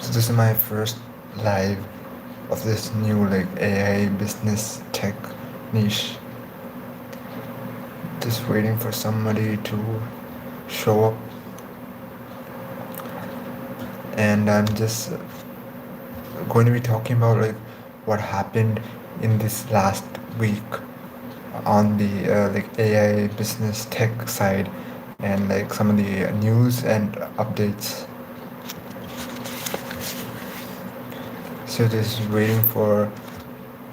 So this is my first live of this new like AI business tech niche. Just waiting for somebody to show up, and I'm just going to be talking about like what happened in this last week on the like AI business tech side, and like some of the news and updates. So just waiting for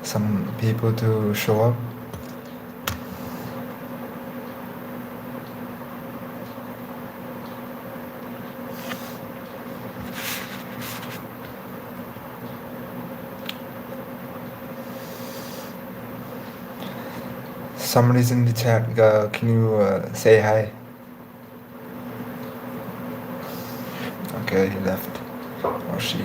some people to show up. Somebody's in the chat. Can you say hi? Okay, he left. Or she.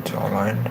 Jawline.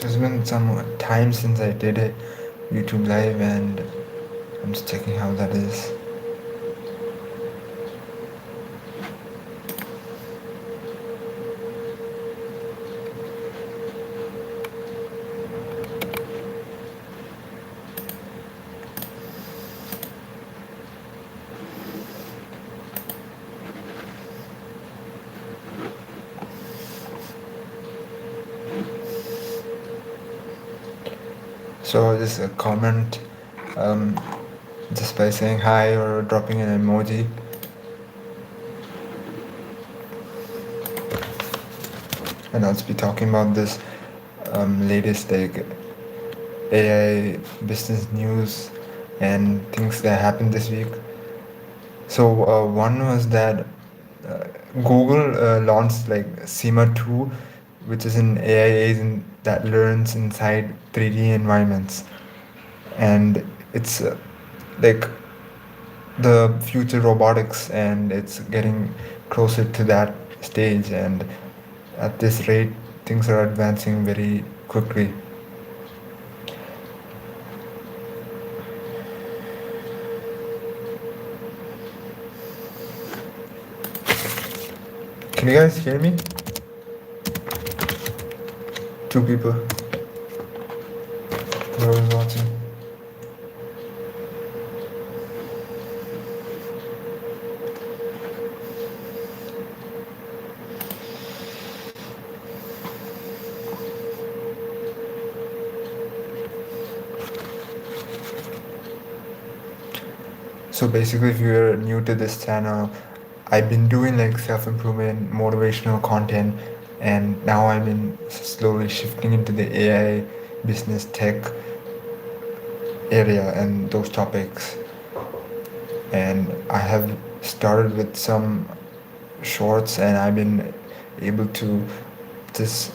So it's been some time since I did a YouTube live, and I'm just checking how that is. So just a comment, just by saying hi or dropping an emoji. And I'll just be talking about this latest like AI business news and things that happened this week. So one was that uh, Google launched like SEMA 2, which is an AI agent that learns inside 3D environments, and it's like the future robotics, and it's getting closer to that stage, and at this rate things are advancing very quickly. Can you guys hear me? Two people. Whoever's watching. So basically, if you're new to this channel, I've been doing like self-improvement, motivational content, and now I'm in slowly shifting into the AI business tech area and those topics. And I have started with some shorts, and I've been able to just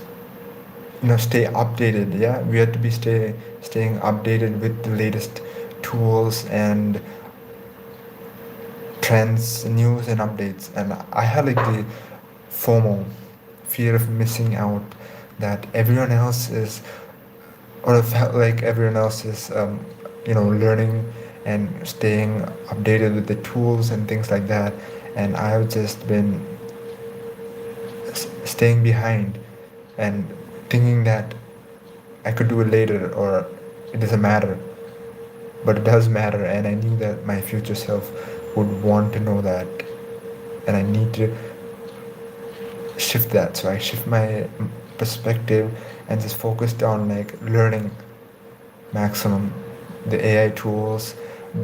stay updated. Yeah, we have to be staying updated with the latest tools and trends, news, and updates. And I had like the FOMO, fear of missing out, that everyone else is or I felt like everyone else is, learning and staying updated with the tools and things like that, and I've just been staying behind and thinking that I could do it later or it doesn't matter, but it does matter, and I knew that my future self would want to know that, and I need to shift that. So I shift my perspective and just focused on like learning maximum the AI tools,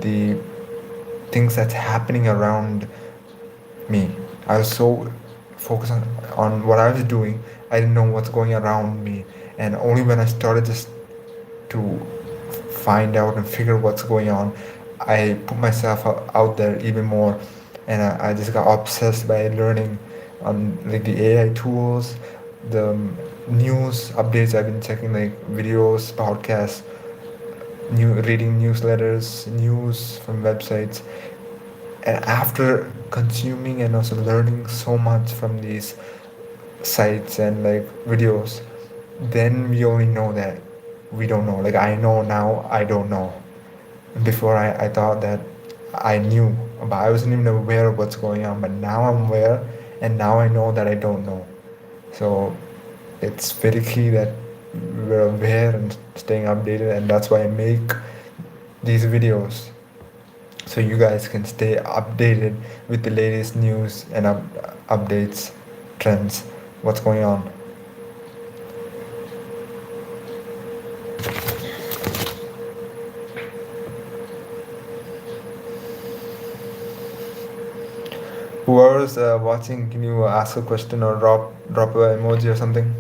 the things that's happening around me. I was so focused on what I was doing, I didn't know what's going around me. And only when I started just to find out and figure what's going on, I put myself out there even more. And I just got obsessed by learning on like the AI tools, the news updates. I've been checking like videos, podcasts, reading newsletters, news from websites, and after consuming and also learning so much from these sites and like videos, then we only know that we don't know. Like I know now, I don't know. Before I thought that I knew, but I wasn't even aware of what's going on. But now I'm aware, and now I know that I don't know. So it's very key that we're aware and staying updated, and that's why I make these videos so you guys can stay updated with the latest news and updates, trends, what's going on. Whoever's watching, can you ask a question or drop a emoji or something?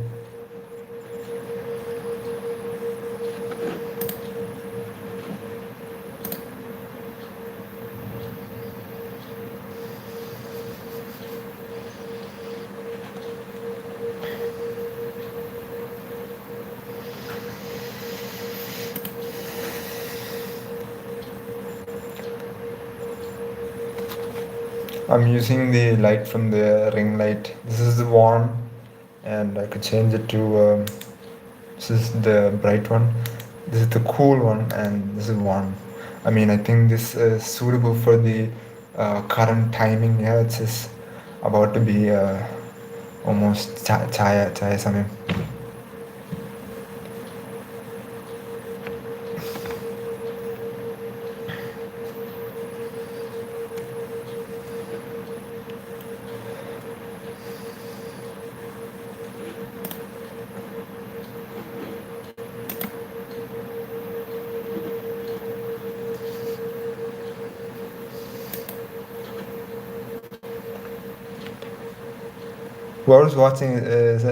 I'm using the light from the ring light. This is the warm, and I could change it to. This is the bright one. This is the cool one, and this is warm. I mean, I think this is suitable for the current timing. Yeah, it's just about to be almost chaya samyam. Whoever's watching is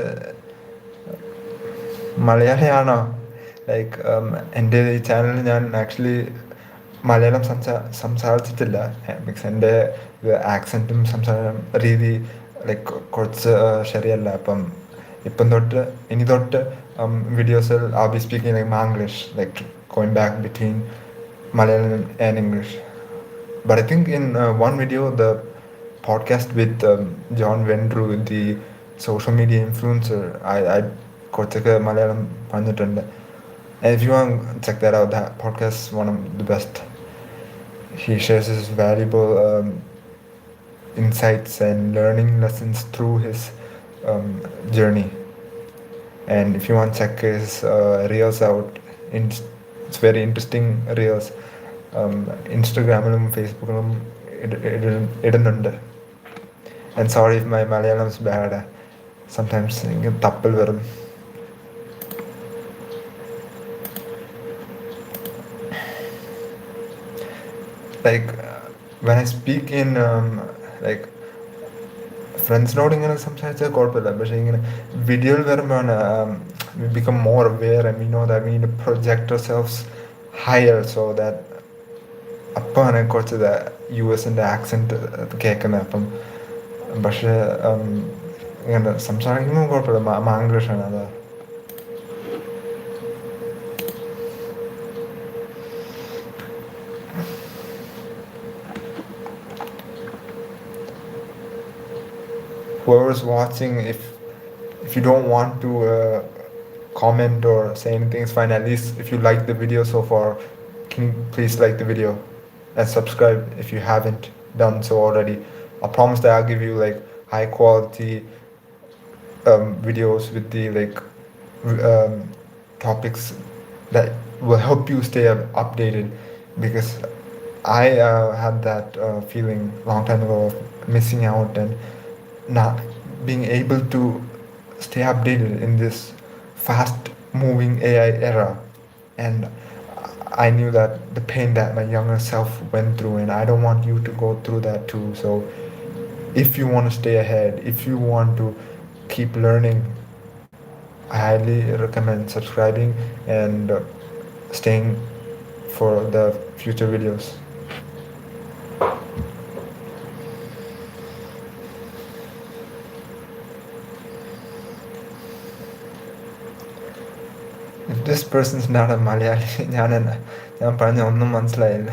മലയാളിയാണോ? Like എൻ്റെ ഈ ചാനലിൽ ഞാൻ actually Malayalam സംസാരിച്ചിട്ടില്ല. Because എൻ്റെ ആക്സെൻറ്റും സംസാര രീതി like കുറച്ച് ശരിയല്ല. ഇപ്പം തൊട്ട് ഇനി തൊട്ട് വീഡിയോസിൽ I'll be speaking like Manglish, like going back between Malayalam and English. But I think in one video, the podcast with John Vendru, the social media influencer, I കുറച്ചൊക്കെ മലയാളം പറഞ്ഞിട്ടുണ്ട്. And if you want to check that out, that podcast is one of the best. He shares his valuable insights and learning lessons through his journey. And if you want to check his reels out, it's very interesting reels. ഇൻസ്റ്റഗ്രാമിലും ഫേസ്ബുക്കിലും ഇടുന്നുണ്ട്. And sorry if my Malayalam is bad. Sometimes തപ്പൽ വരും. Like when I speak in like ഫ്രണ്ട്സിനോട് ഇങ്ങനെ സംസാരിച്ചാൽ കുഴപ്പമില്ല. പക്ഷേ ഇങ്ങനെ വീഡിയോയിൽ വരുമ്പോഴാണ് we become more aware and we know that we need to project ourselves higher so that അപ്പമാണ് കുറച്ച് യു എസിൻ്റെ ആക്സെൻറ്റ് കേൾക്കുന്നത്. പക്ഷേ ഇങ്ങനെ സംസാരിക്കുമ്പോൾ കുഴപ്പമില്ല, മാംഗ്ലീഷാണ് അത്. Whoever's watching, if you don't want to comment or say anything, it's fine. At least if you like the video so far, can you please like the video and subscribe if you haven't done so already. I promise that I'll give you like high quality videos with the like um, topics that will help you stay updated, because I had that feeling long time ago of missing out and not being able to stay updated in this fast moving AI era. And I knew that the pain that my younger self went through, and I don't want you to go through that too. So if you want to stay ahead, if you want to keep learning, I highly recommend subscribing and staying for the future videos. If this person's not a Malayali, ഞാൻ പറഞ്ഞ ഒന്നും മനസ്സിലായില്ല.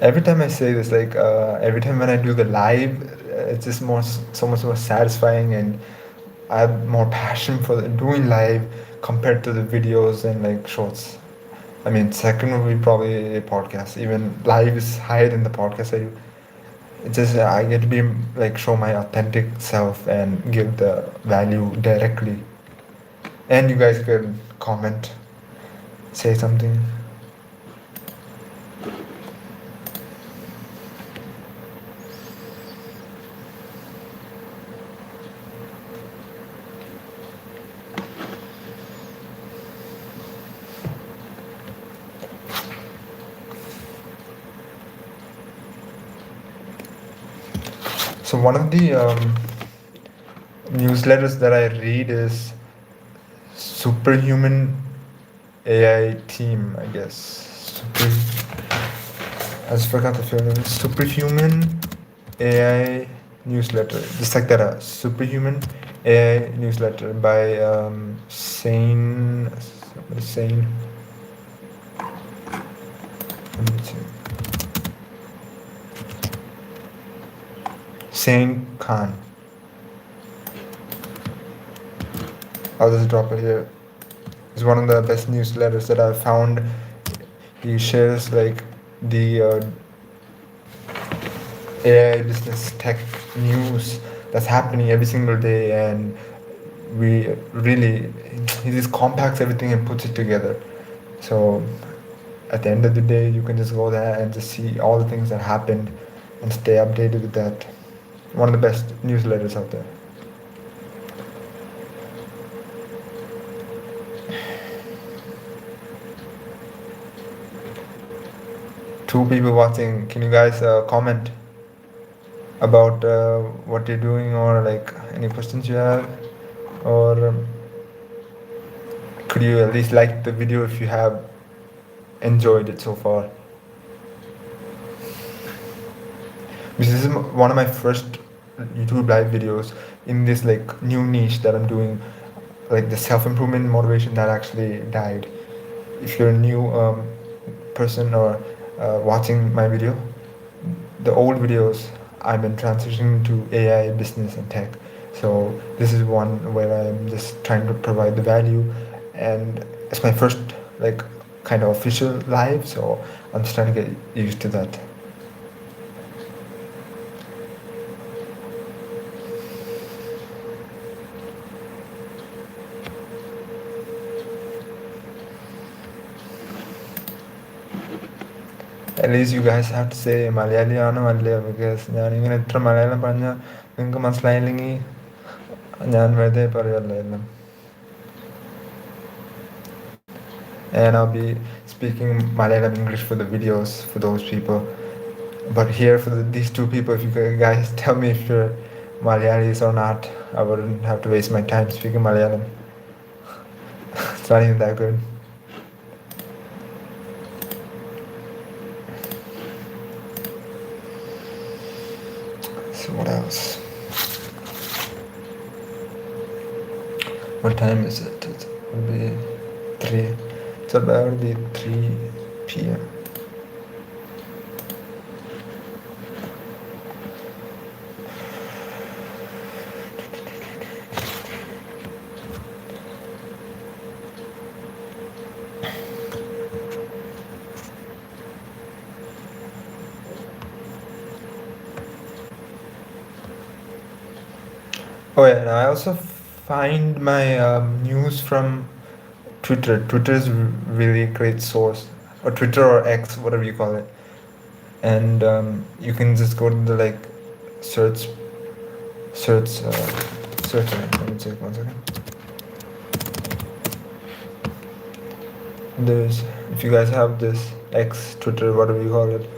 Every time I say this, like every time when I do the live, it's just so much more satisfying, and I have more passion for doing live compared to the videos and like shorts. I mean, second would be probably a podcast. Even live is higher than the podcast I do. It's just I get to be like show my authentic self and give the value directly. And you guys can comment, say something. So one of the newsletters that I read is Superhuman AI Team, I guess. I just forgot the full name. Superhuman AI Newsletter. Just like that, Superhuman AI Newsletter by Sane. Sane. Let me see. Sane Khan. I'll just drop it here. It's one of the best newsletters that I've found. He shares like the AI business tech news that's happening every single day, and he just compacts everything and puts it together. So at the end of the day, you can just go there and just see all the things that happened and stay updated with that. One of the best newsletters out there. Two people watching. Can you guys comment about what you're doing, or like any questions you have, or could you at least like the video if you have enjoyed it so far? This is one of my first YouTube live videos in this like new niche that I'm doing, like the self-improvement motivation that actually died. If you're a new person or watching my video, the old videos I've been transitioning to AI, business, and tech. So this is one where I'm just trying to provide the value, and it's my first like kind of official live, so I'm just trying to get used to that. At least you guys have to say മലയാളിയാണോ അല്ലയോ, because ഞാനിങ്ങനെ എത്ര മലയാളം പറഞ്ഞാൽ നിങ്ങൾക്ക് മനസ്സിലായില്ലെങ്കിൽ ഞാൻ വെറുതെ പറയുമല്ലോ എല്ലാം. And I'll be speaking Malayalam English for the videos for those people. But here for these two people, if you guys tell me if you're Malayalis or not, I wouldn't have to waste my time speaking Malayalam. It's not even that good. So what else? What time is it? It will be 3. It's about to be 3 p.m. Oh yeah, and I also find my news from Twitter. Twitter is really a great source, or Twitter or X, whatever you call it. And you can just go to the like search search uh, search. Let me check 1 second. There's, if you guys have this X, Twitter, whatever you call it,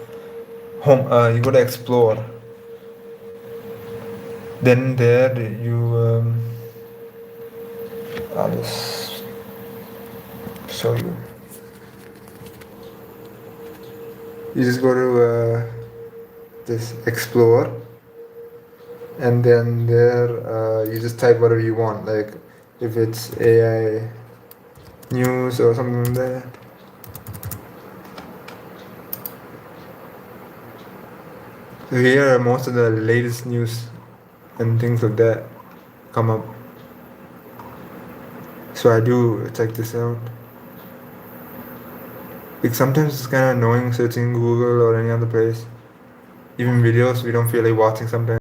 home. You go to Explore. Then there you I'll just show you. You just go to this Explore, and then there you just type whatever you want, like if it's AI news or something like that. So here most of the latest news and things like that come up. So I do check this out. Like sometimes it's kind of annoying searching Google or any other place. Even videos we don't feel like watching sometimes.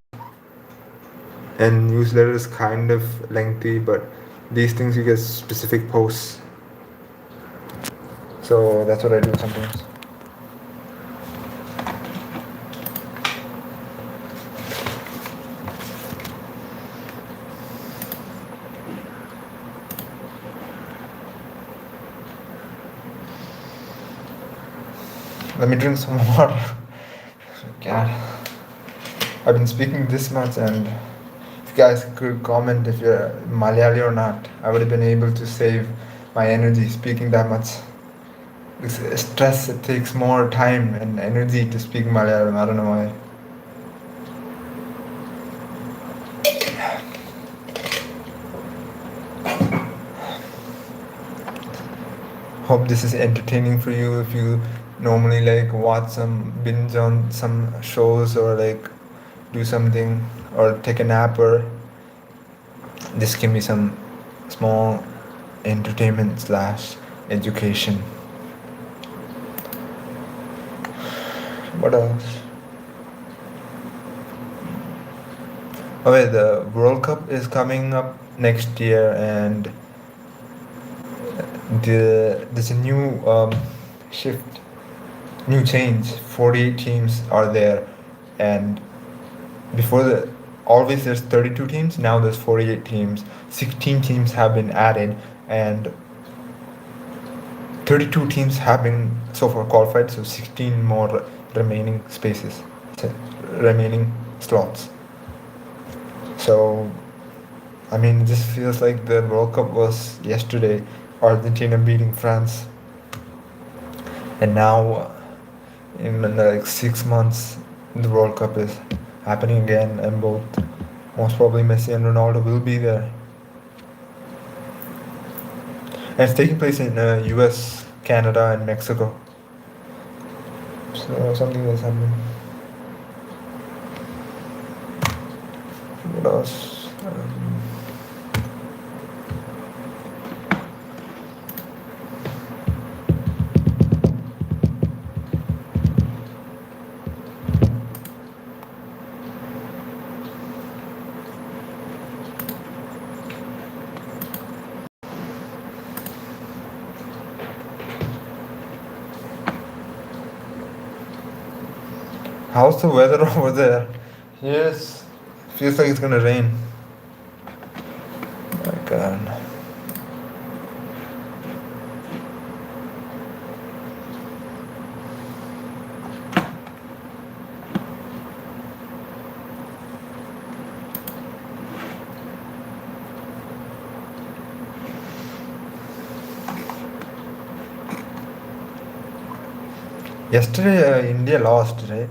And newsletter is kind of lengthy, but these things you get specific posts. So that's what I do sometimes. Let me drink some water. God, I've been speaking this much, and if you guys could comment if you're Malayali or not, I would have been able to save my energy speaking that much. Because stress, it takes more time and energy to speak Malayalam. I don't know why. Hope this is entertaining for you if you normally like watch some binge on some shows or like do something or take a nap, or this can be some small entertainment slash education. What else? Okay, the World Cup is coming up next year, and there's a new shift, new change. 48 teams are there, and before the always there's 32 teams. Now there's 48 teams. 16 teams have been added, and 32 teams have been so far qualified. So 16 more remaining spaces, remaining slots. So I mean, this feels like the World Cup was yesterday. Argentina beating France, and now in like 6 months, the World Cup is happening again, and both most probably Messi and Ronaldo will be there. And it's taking place in U.S., Canada, and Mexico. So something is happening. What else? How's the weather over there? Yes, feels like it's gonna rain. My God. Yesterday, India lost, right?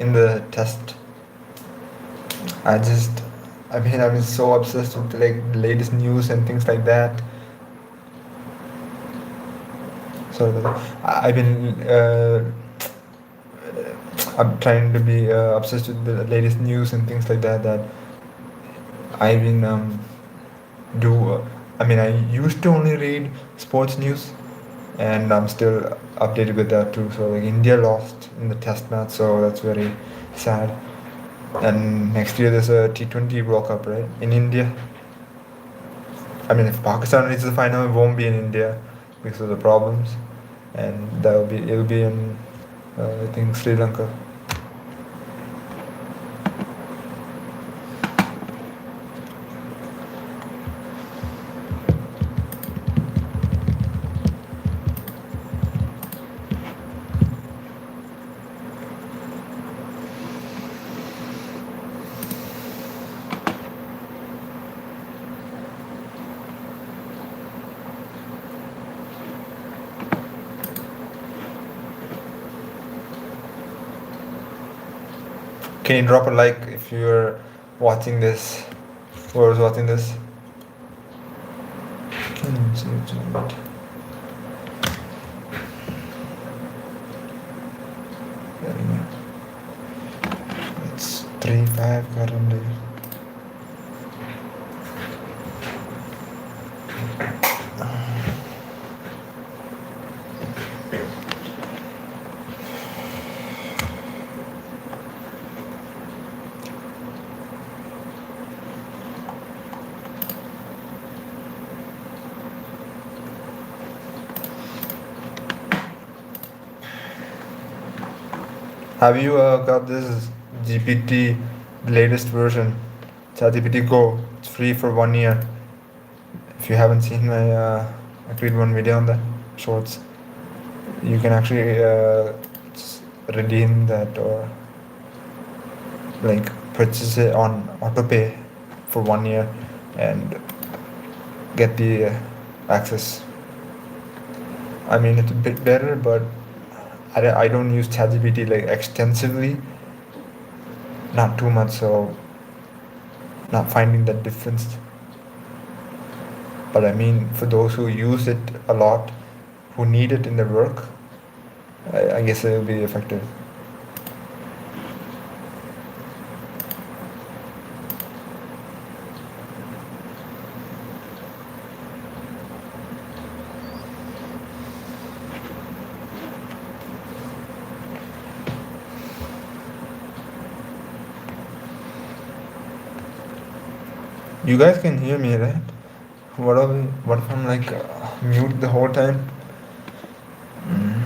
In the test. I just, I mean, I've been so obsessed with like the latest news and things like that. So I've been, I'm trying to be obsessed with the latest news and things like that. That I've been do. I mean, I used to only read sports news, and I'm still updated with that too. So like India lost in the test match, so that's very sad. And next year there's a T20 World Cup, right, in India. I mean, if Pakistan reaches the final, it won't be in India because of the problems, and it'll be in I think Sri Lanka. Can you drop a like if you're watching this? Whoever's watching this. It's 3-5 currently. Have you got this GPT, the latest version, ChatGPT Go? It's free for 1 year. If you haven't seen my, I created one video on that, shorts. You can actually redeem that or like purchase it on autopay for 1 year and get the access. I mean, it's a bit better, but I don't use ChatGPT like extensively, not too much, so not finding that difference. But I mean, for those who use it a lot, who need it in their work, I guess it will be effective. You guys can hear me, right? What if I'm like mute the whole time? Mm.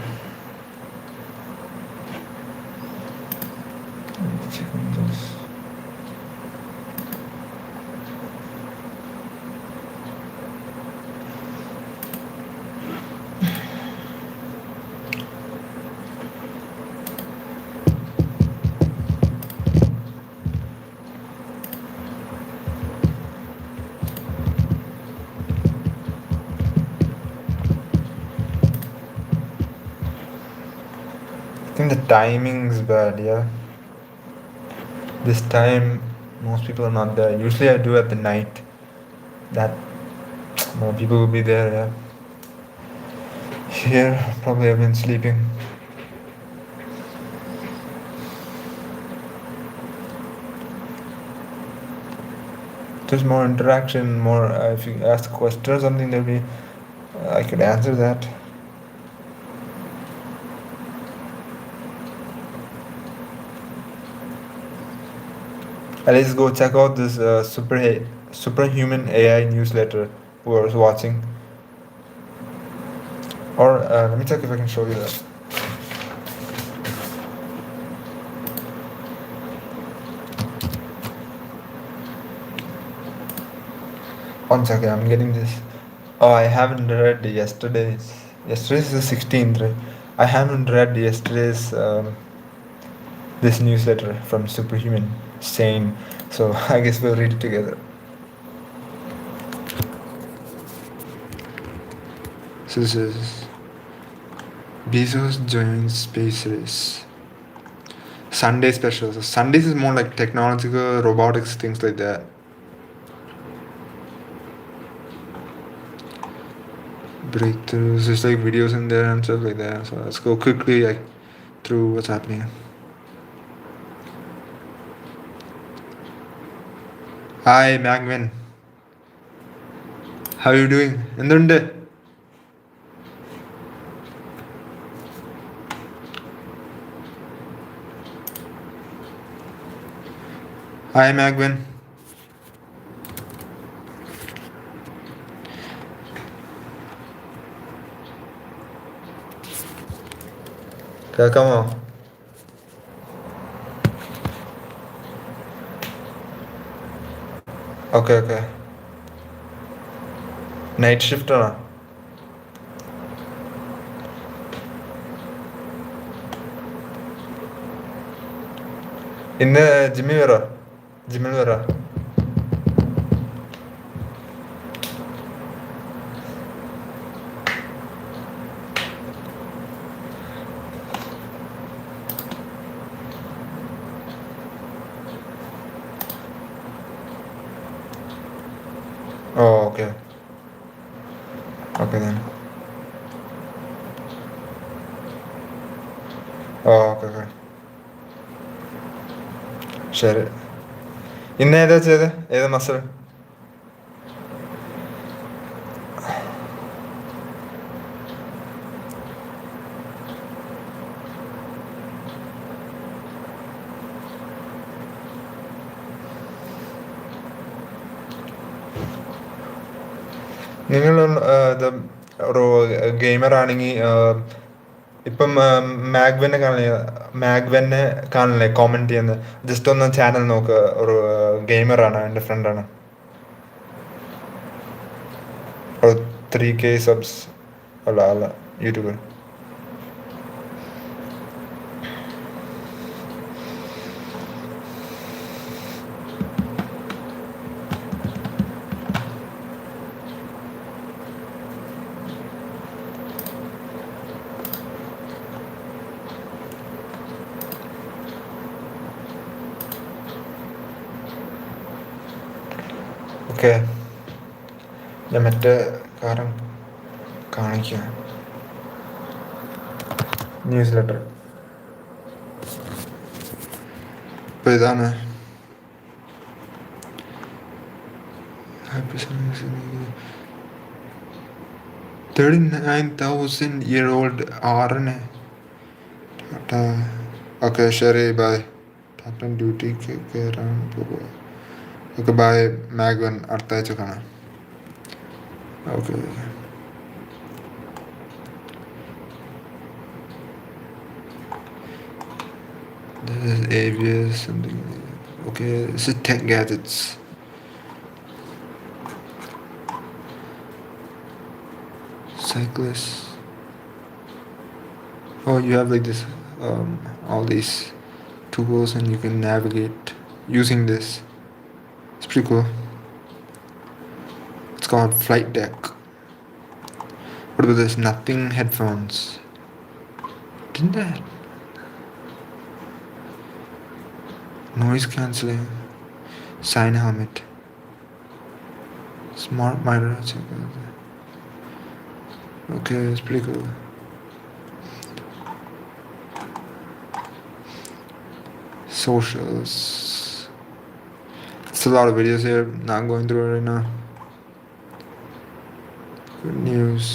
Let me check on this. I think the timing's bad, yeah. This time, most people are not there. Usually I do at the night. That more people will be there, yeah. Here, probably I've been sleeping. There's more interaction, more. If you ask a question or something, there'll be. I could answer that. At least go check out this superhuman AI newsletter. Whoever's watching, or let me check if I can show you that. One second, I'm getting this. Oh, I haven't read yesterday's. Yesterday's the 16th, right? I haven't read yesterday's this newsletter from Superhuman Sane. So I guess we'll read it together. So this is Bezos joins space race. Sunday special. So Sundays is more like technological, robotics, things like that. Breakthroughs, there's like videos in there and stuff like that. So let's go quickly like through what's happening. Hi Magvin. How are you doing? എന്തുണ്ട്? Hi, Magwin. കേൾക്കാമോ? Okay okay. Night shift ആണോ? ഇന്ന് ജിമ്മിൽ വരാ. ജിമ്മിൽ വരാ. ഓ okay okay then. ഓ okay okay ശരി. ഇന്ന് ഏതാ ചെയ്ത്? ഏത് മസിൽ? നിങ്ങൾ ഇത് ഒരു ഗെയിമർ ആണെങ്കിൽ ഇപ്പം മാഗ്വനെ കാണില്ലേ കോമന്റ് ചെയ്യുന്നത്? ജസ്റ്റ് ഒന്ന് ചാനൽ നോക്ക്. ഒരു ഗെയിമറാണ്, എൻ്റെ ഫ്രണ്ടാണ്. ഒരു 3K സബ്സ്. അല്ല അല്ല, യൂട്യൂബർ. ഓക്കെ, ഞാൻ മറ്റേ കാര്യം കാണിക്കാം. ന്യൂസ് ലെറ്റർ ഇപ്പം ഇതാണ്. 39,000-year-old ആറിന്. ഓക്കെ ശരി, ബൈ. ടാറ്റൻ ഡ്യൂട്ടിക്ക് കയറാൻ പോകുക. ഓക്കെ ബൈ മാഗ്വൻ, അടുത്ത ആഴ്ച കാണാം. Okay. This is ABS something. Okay, this is tech gadgets. Cyclists. Oh, you have like this, all these tools, and you can navigate using this. It's pretty cool. It's called Flight Deck. What about this? Nothing headphones. Didn't that? Noise cancelling. Sign helmet. Smart mirror. Okay, it's pretty cool. Socials. It's a lot of videos here. Not going through it right now. Good news.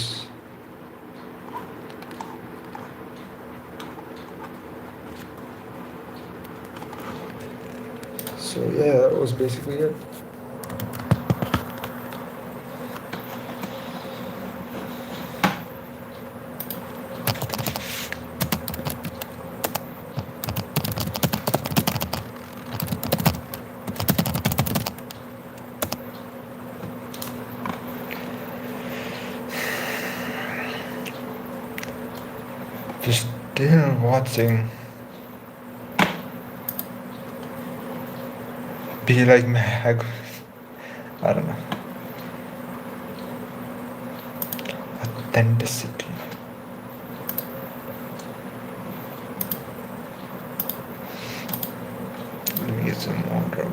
So yeah, that was basically it. If you're still watching, be like Mag. I don't know. Authenticity. Let me get some water.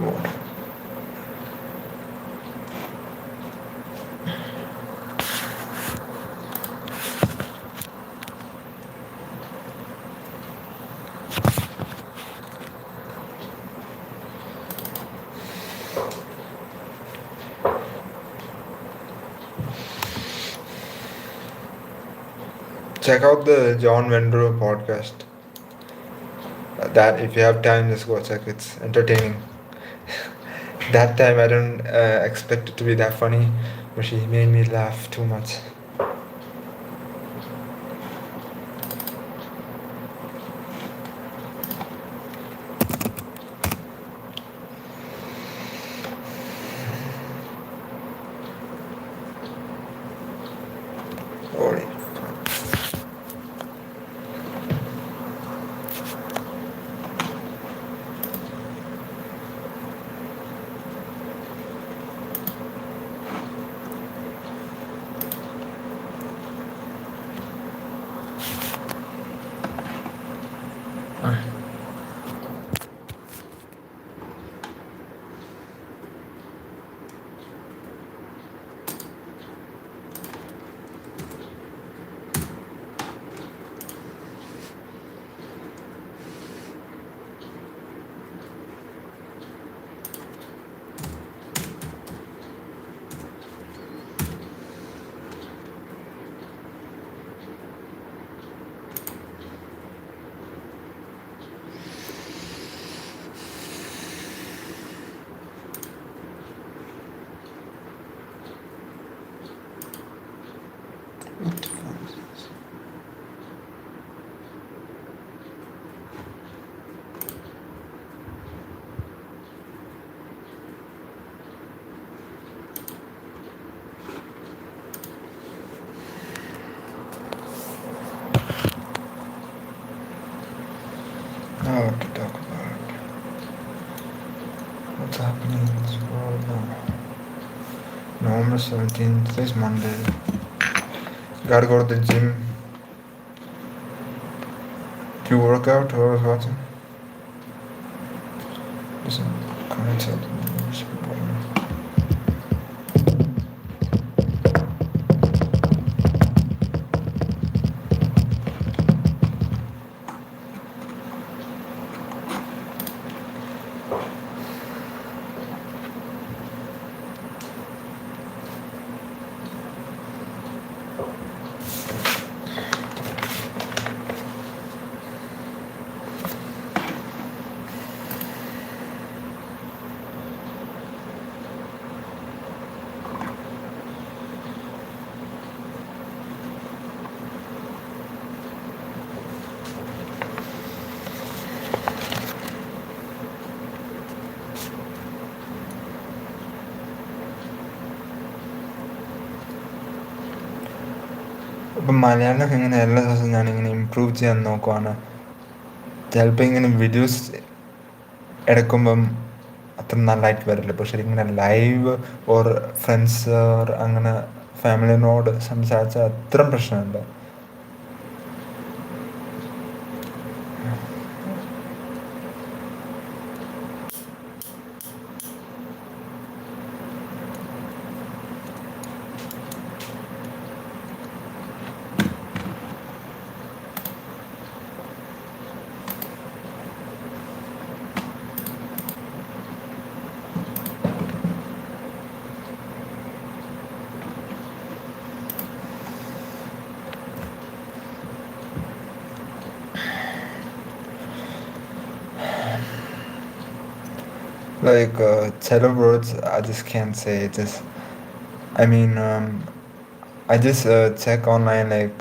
Check out the John Vendro podcast. That if you have time, just go check. It's entertaining. That time I don't expect it to be that funny, but she made me laugh too much. Holy. What the fuck is this? Now what to talk about? What's happening in this world now? November 17th, today's Monday. Gotta go to the gym. Do you work out or was watching? Listen, comments out. ഇപ്പം മലയാളമൊക്കെ ഇങ്ങനെ എല്ലാ ദിവസവും ഞാനിങ്ങനെ improve ചെയ്യാൻ നോക്കുവാണ്. ചിലപ്പോൾ ഇങ്ങനെ videos എടുക്കുമ്പം അത്ര നല്ലതായിട്ട് വരില്ല, പക്ഷെ ഇങ്ങനെ ലൈവ് ഓർ ഫ്രണ്ട്സ് ഓർ അങ്ങനെ ഫാമിലിനോട് സംസാരിച്ചാൽ അത്രയും പ്രശ്നമുണ്ട്. Like cello words, I just can't say. Just I mean, I just check online like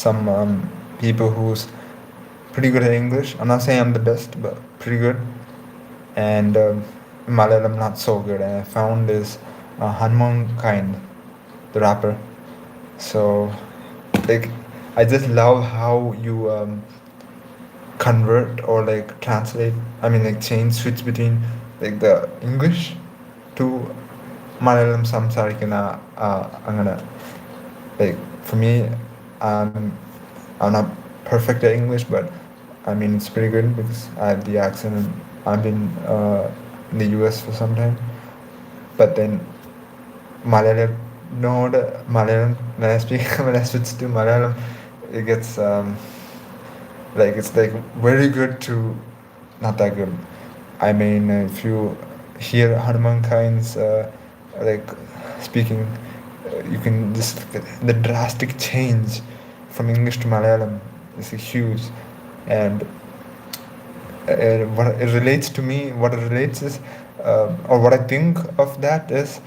some people who's pretty good at English. I'm not saying I'm the best, but pretty good. And Malayalam not so good. And I found this Hanman Kind, the rapper. So like I just love how you convert or like translate. I mean like change switch between like the English to Malayalam സംസാരിക്കുന്ന അങ്ങനെ like for me um, I'm not perfect at English, but I mean it's pretty good because I have the accent and I've been in the US for some time. But then Malayalam നോട് Malayalam when I speak when I switch to Malayalam it gets like it's like very good to not that good. I mean, if you hear Hanuman Kind's like speaking, you can just get the drastic change from English to Malayalam is huge, and what it relates to me, what it relates is, or what I think of that is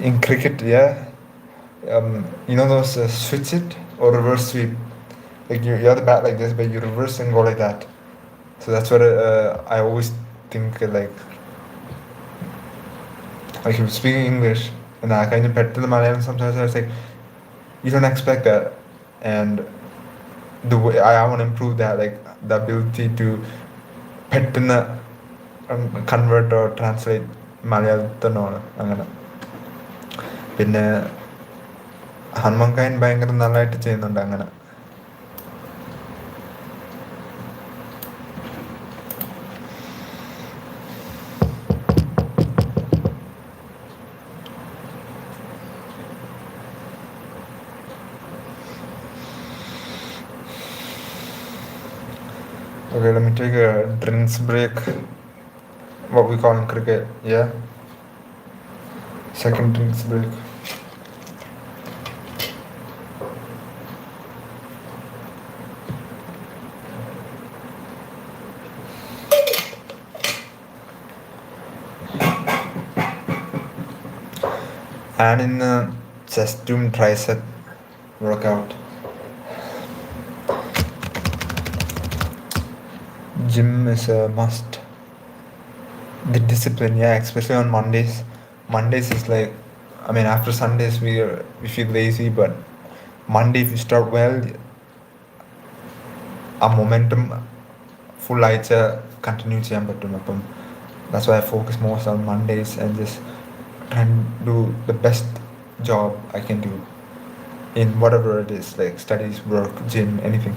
in cricket, yeah. You know those switch it or reverse sweep. Like you're the bat like this, but you reverse and go like that. So that's what I always think like if you're speaking English and I kind of pet to the Malayalam sometimes I was like, you don't expect that, and the way I want to improve that, like the ability to പെട്ടെന്ന് convert or translate മലയാളത്തിനോട് അങ്ങനെ. പിന്നെ ഹനുമാൻകായൻ ഭയങ്കര നല്ലതായിട്ട് ചെയ്യുന്നുണ്ട് അങ്ങനെ. Okay, let me take a drinks break. What we call in cricket, yeah. Second drinks break. And in the chest room tricep workout. Gym is a must. The discipline, yeah, especially on Mondays. Mondays is like, I mean, after Sundays we feel lazy, but Monday if you start well, ആ momentum ഫുള്ളാഴ്ച continue ചെയ്യാൻ പറ്റും. അപ്പം that's why I focus most on Mondays and just try and do the best job I can do in whatever it is, like studies, work, gym, anything.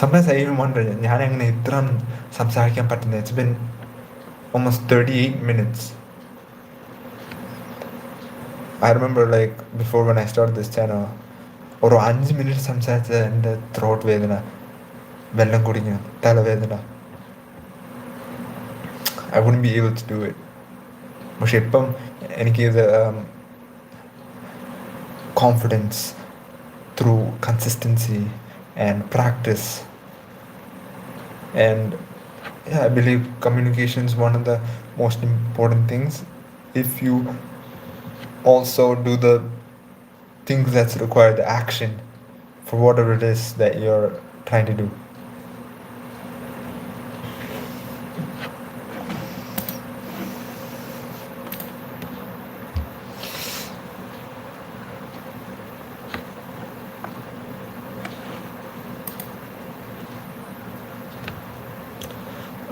Sometimes I even wonder ഞാൻ എങ്ങനെ ഇത്ര സംസാരിക്കാൻ പറ്റുന്നത്. It's been almost 38 minutes. I remember like before when I started this channel, ഒരു 5 minutes സംസാരിച്ച എൻ്റെ throat വേദന, വെള്ളം കുടിഞ്ഞു, തലവേദന. I wouldn't be able to do it. പക്ഷെ ഇപ്പം എനിക്ക് ഇത് confidence through consistency and practice. And yeah, I believe communication is one of the most important things. If you also do the things that's required, the action for whatever it is that you're trying to do.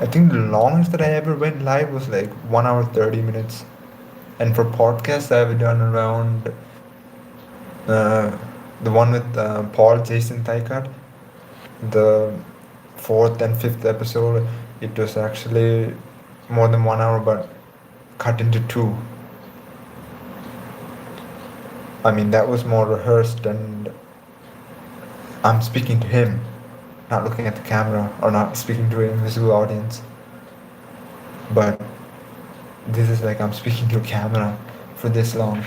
I think the longest that I ever went live was like 1 hour 30 minutes. And for podcasts, I've done around the one with Paul Jason Tykart, the 4th and 5th episode. It was actually more than 1 hour, but cut into 2. I mean, that was more rehearsed, and I'm speaking to him, not looking at the camera or not speaking to an invisible audience. But this is like I'm speaking to a camera for this long.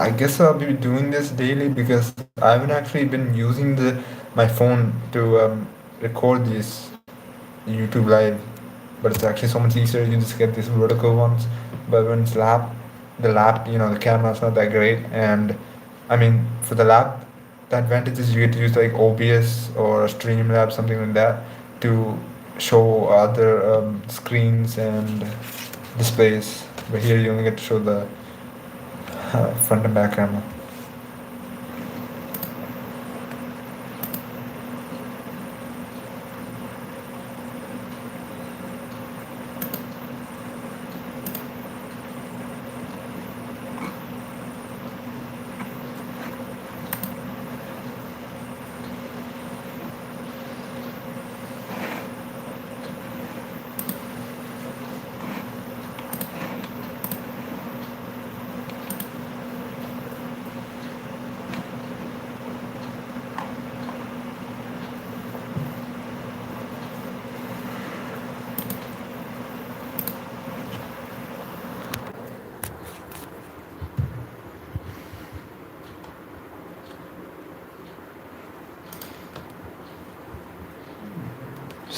I guess I'll be doing this daily because I haven't actually been using my phone to record these YouTube live, but it's actually so much easier. You just get these vertical ones, but when it's the lap, the camera's not that great. And I mean, for the lap, the advantage is you get to use like OBS or Streamlabs, something like that, to show other screens and displays. But here you only get to show the front and back camera.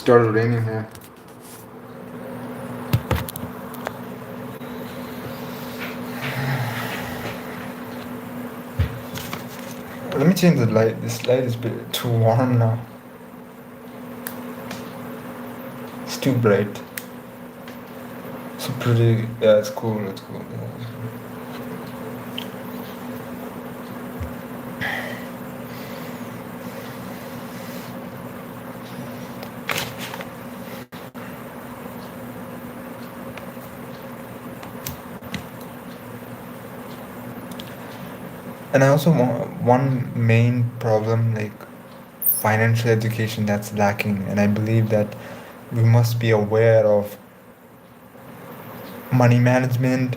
started raining here. Let me change the light. This light is a bit too warm now. It's too bright. So pretty. Yeah, it's cool. It's cool. Yeah. And I also want one main problem, like financial education, that's lacking. And I believe that we must be aware of money management,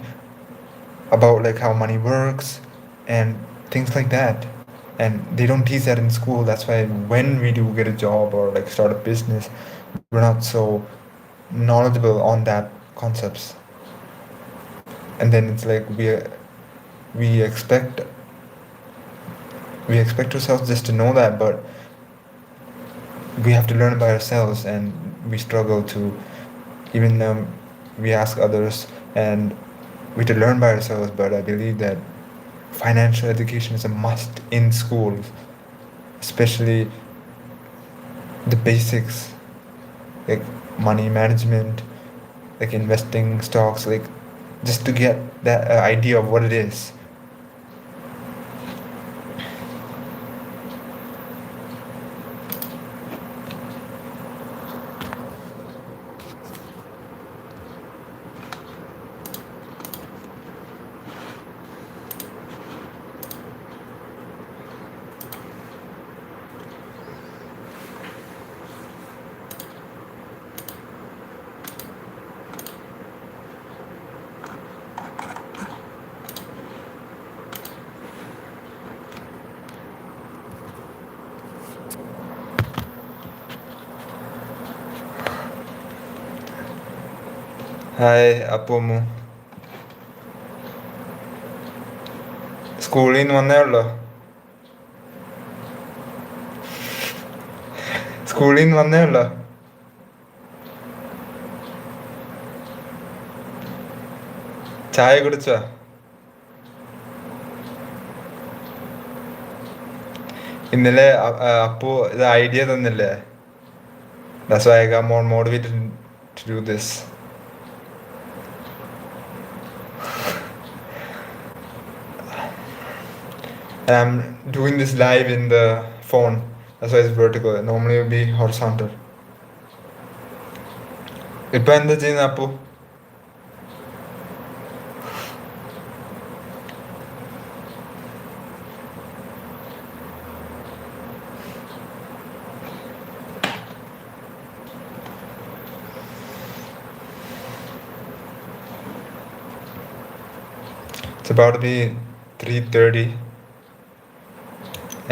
about like how money works, and things like that. And they don't teach that in school. That's why when we do get a job or like start a business, we're not so knowledgeable on that concepts. And then it's like we expect we expect ourselves just to know that, but we have to learn by ourselves, and we struggle to even we ask others, and we to learn by ourselves. But I believe that financial education is a must in schools, especially the basics, like money management, like investing stocks, like just to get that idea of what it is. Hi Appummu, സ്കൂളിൽ നിന്ന് വന്നേ ഉള്ളോ? സ്കൂളിൽ നിന്ന് വന്നേ ഉള്ളോ? ചായ കുടിച്ചോ? ഇന്നലെ അപ്പു ഇത് ഐഡിയ തന്നില്ലേ? That's why I got more motivated to do this. And I'm doing this live in the phone. That's why it's vertical. Normally it would be horizontal. ഇപ്പൊ എന്താ ചെയ്യുന്ന Appu? It's about to be 3:30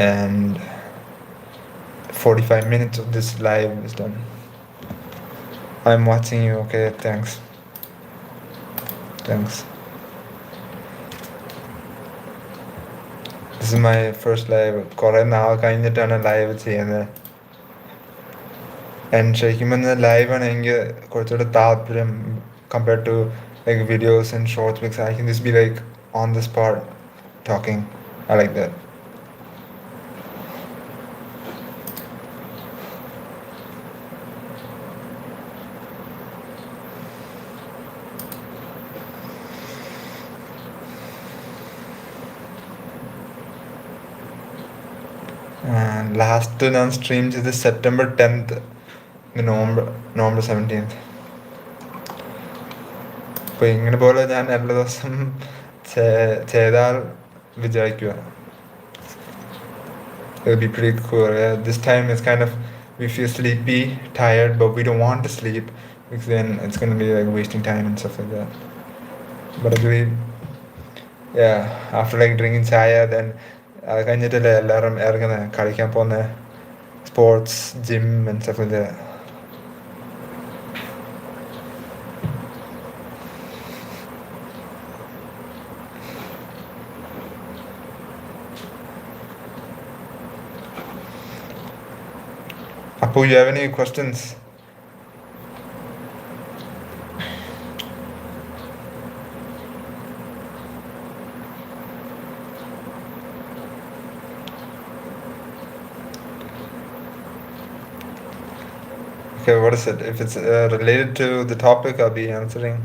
and 45 minutes of this live is done. I'm watching you. Okay, thanks. This is my first live. കുറേ നാൾ കഴിഞ്ഞിട്ടാണ് live ചെയ്യുന്നത്. And ശരിക്കും പറഞ്ഞാൽ ലൈവാണ് എനിക്ക് കുറച്ചുകൂടെ താല്പര്യം compared to like videos and shorts, because I can just be like on the spot talking. I like that. Last ഞാൻ സ്ട്രീം ചെയ്ത് September 10th, November 17th. അപ്പോൾ ഇങ്ങനെ പോലെ ഞാൻ എല്ലാ ദിവസം ചെയ്താൽ വിചാരിക്കുക. It'll be pretty cool. Yeah? This time it's kind of, we feel sleepy, tired, but we don't want to sleep, because then it's going to be like wasting time and stuff like that. But I believe, yeah, after like drinking chaya, then അത് കഴിഞ്ഞിട്ടല്ലേ എല്ലാവരും ഇറങ്ങുന്നത്, കളിക്കാൻ പോകുന്നത്, sports, gym and stuff like that. Apu, you have any questions? Okay, what is it? If it's related to the topic, I'll be answering.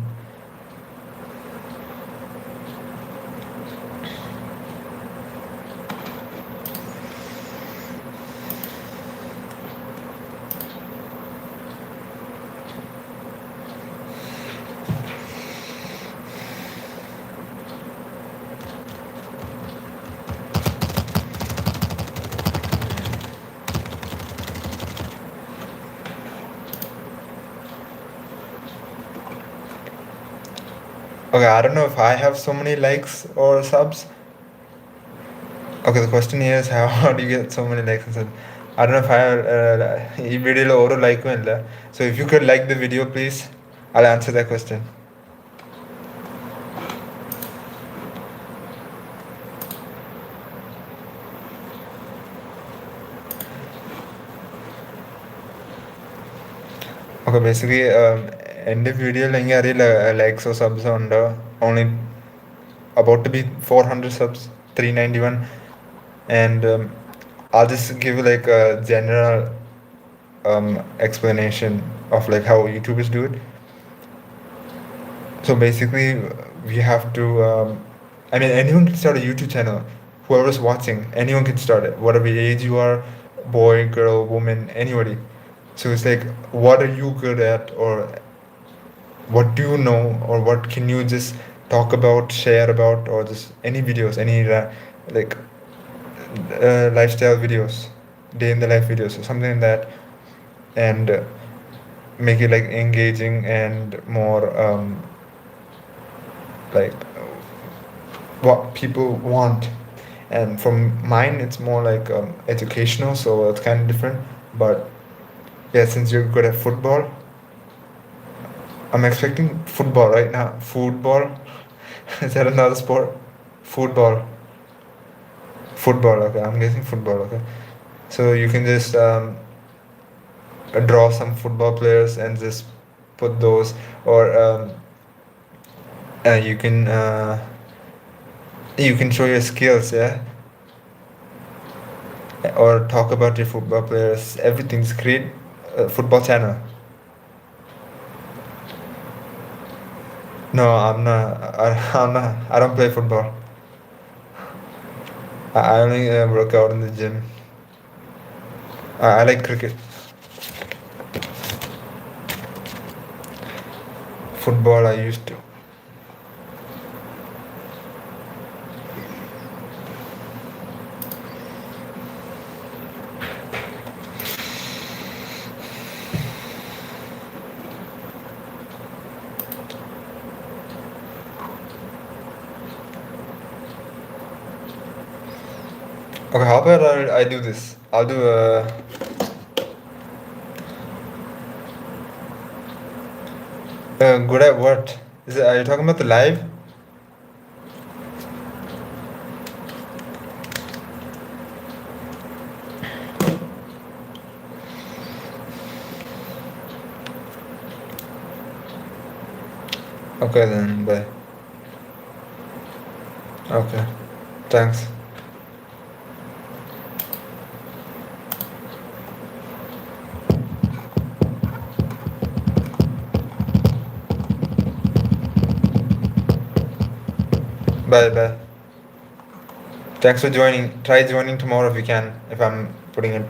Okay, I don't know if I have so many likes or subs. Okay, the question here is how do you get so many likes and subs? I don't know if I have ഈ വീഡിയോയിൽ ഓരോ ലൈക്കും ഇല്ല. So if you could like the video, please, I'll answer that question. Okay, basically, എൻ്റെ വീഡിയോയിൽ എനിക്ക് അറിയില്ല ലൈക്സോ സബ്സോ ഉണ്ടോ. Only about to be 400 subs, 391, and I'll just give like a general explanation of like how YouTubers do it. So basically, we have to. I mean, anyone can start a YouTube channel. Whoever's watching, anyone can start it. Whatever age you are, boy, girl, woman, anybody. So it's like, what are you good at, or what do you know, or what can you just talk about, share about, or just any videos, any like lifestyle videos, day in the life videos, or something like that, and make it like engaging and more like what people want. And from mine, it's more like educational, so it's kind of different. But yeah, since you're good at football, I'm expecting football right now. Football? Is that another sport? Football. Football, okay. I'm guessing football, okay. So you can just draw some football players and just put those, or you can show your skills, yeah, or talk about your football players. Everything's create a football channel. No, I'm not. I'm not. I don't play football. I only work out in the gym. I like cricket. Football, I used to. Okay, how about I do this? I'll do good at what? Is it? Are you talking about the live? Okay then, bye. Okay, thanks. Bye bye. Thanks for joining. Try joining tomorrow if you can. If I'm putting it.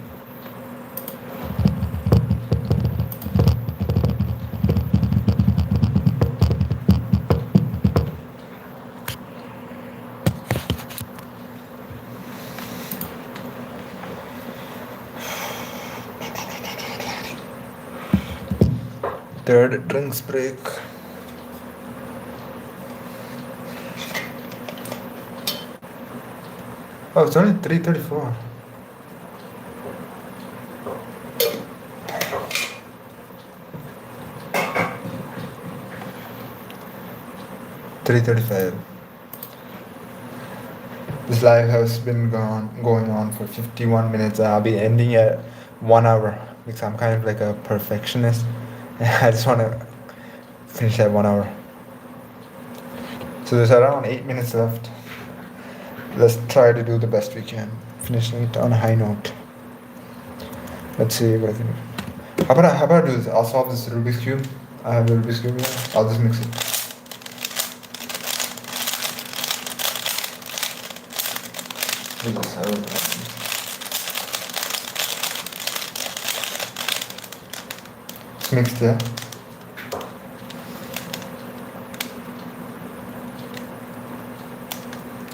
Third drinks break. Oh, it's only 3:34. $3:35. This live has been going on for 51 minutes. I'll be ending at 1 hour because I'm kind of like a perfectionist. I just want to finish at 1 hour. So there's around 8 minutes left. Let's try to do the best we can, finishing it on a high note. Let's see what I can do. How about I do this? I'll solve this Rubik's Cube. I have a Rubik's Cube here. I'll just mix it. Just it's mixed there.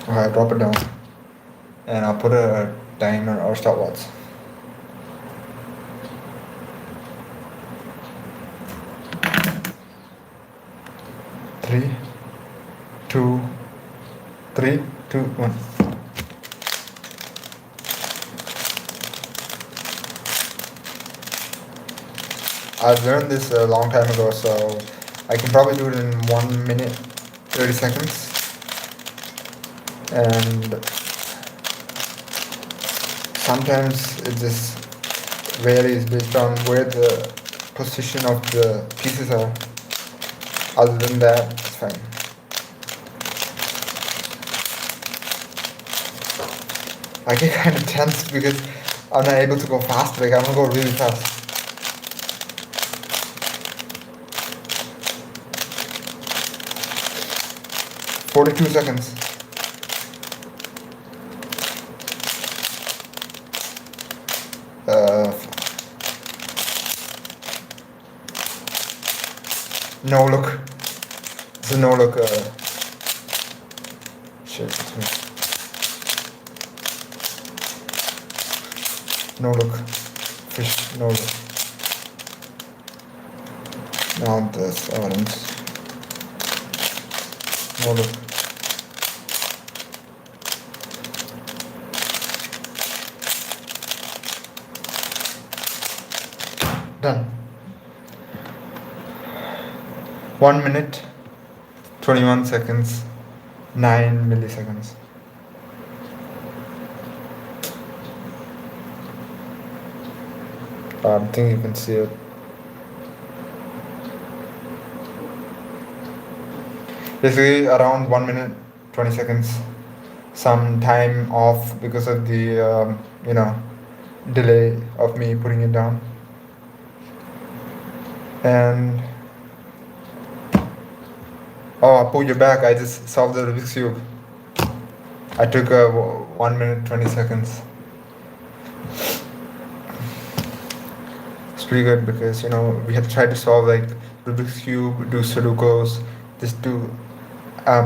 Okay, drop it down. And I'll put a timer or stopwatch. 3, 2, 3, 2, 1. I've learned this a long time ago, so I can probably do it in 1 minute 30 seconds. And sometimes it just varies based on where the position of the pieces are. Other than that, it's fine. I get kind of tense because I'm not able to go fast. Like, I'm gonna go really fast. 42 seconds. No look. It's a no look. Shit. No look. Fish. No look. Now this orange. No look. Done. 1 minute, 21 seconds, 9 milliseconds. I think you can see it. Basically, around 1 minute, 20 seconds. Some time off because of the, delay of me putting it down. And oh, I pulled you back. I just solved the Rubik's Cube. I took 1 minute 20 seconds. It's pretty good because we had tried to solve like Rubik's Cube, do Sudokus, just to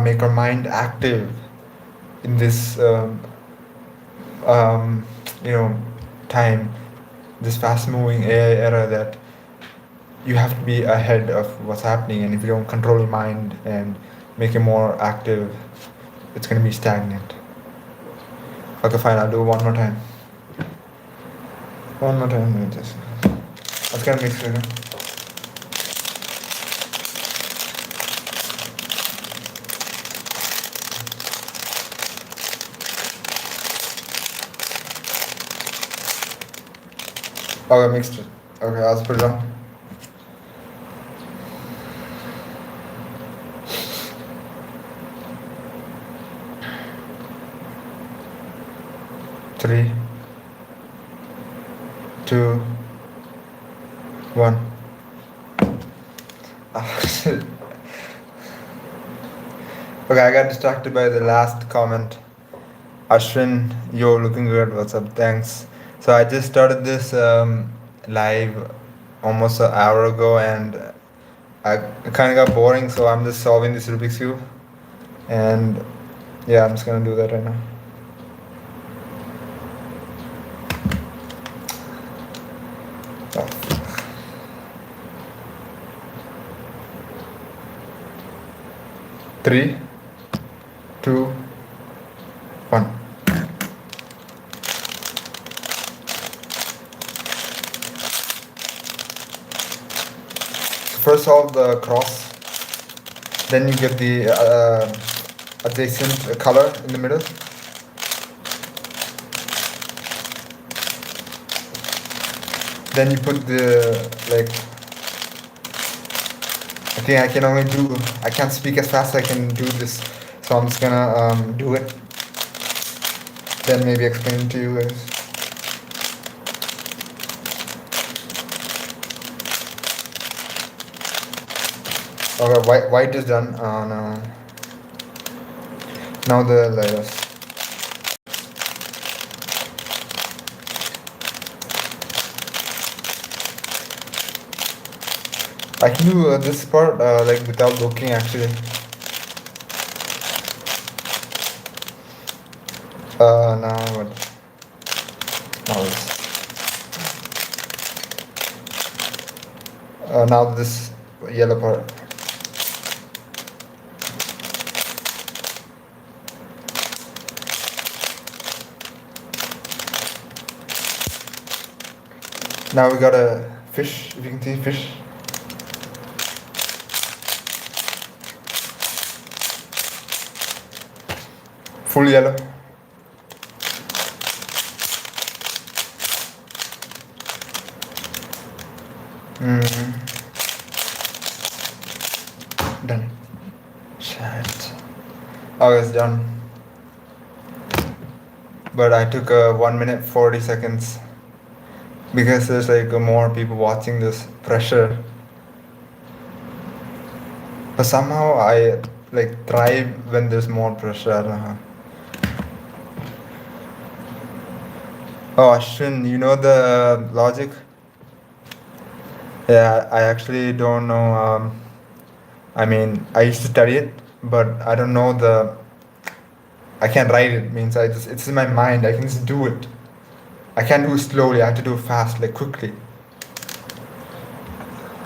make our mind active in this time, this fast-moving AI era that you have to be ahead of what's happening, and if you don't control your mind and make it more active, it's gonna be stagnant. Okay, fine, I'll do it one more time. One more time, I was gonna mix it again. Okay, mixed it. Okay, I'll just put it on. Three, 2, 1. Oh, shit. Okay, I got distracted by the last comment. Ashwin, yo, looking good. What's up? Thanks. So I just started this live almost an hour ago, and I kind of got boring, so I'm just solving this Rubik's Cube. And yeah, I'm just gonna do that right now. Oh. 3, 2, 1. First solve the cross, then you get the adjacent color in the middle. Then you put the, I can't speak as fast as I can do this, so I'm just gonna do it, then maybe explain to you guys. Okay, white is done. Now the layers. I can do this part like without looking actually. Now what? Now now this yellow part. Now we got a fish. If you can see fish. Full yellow. Mm, done. Shit. Oh, it's done. But I took 1 minute 40 seconds because there's like more people watching this pressure. But somehow I like thrive when there's more pressure. I don't know how. Oh, Ashwin, you know the logic? Yeah, I actually don't know. I mean, I used to study it, but I don't know the. I can't write it. Means I just it's in my mind. I can just do it. I can't do it slowly. I have to do it fast, like quickly.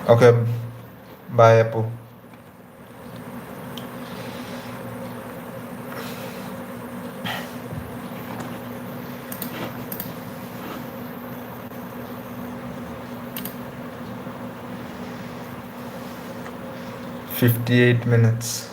Okay, bye, Appu. 58 minutes.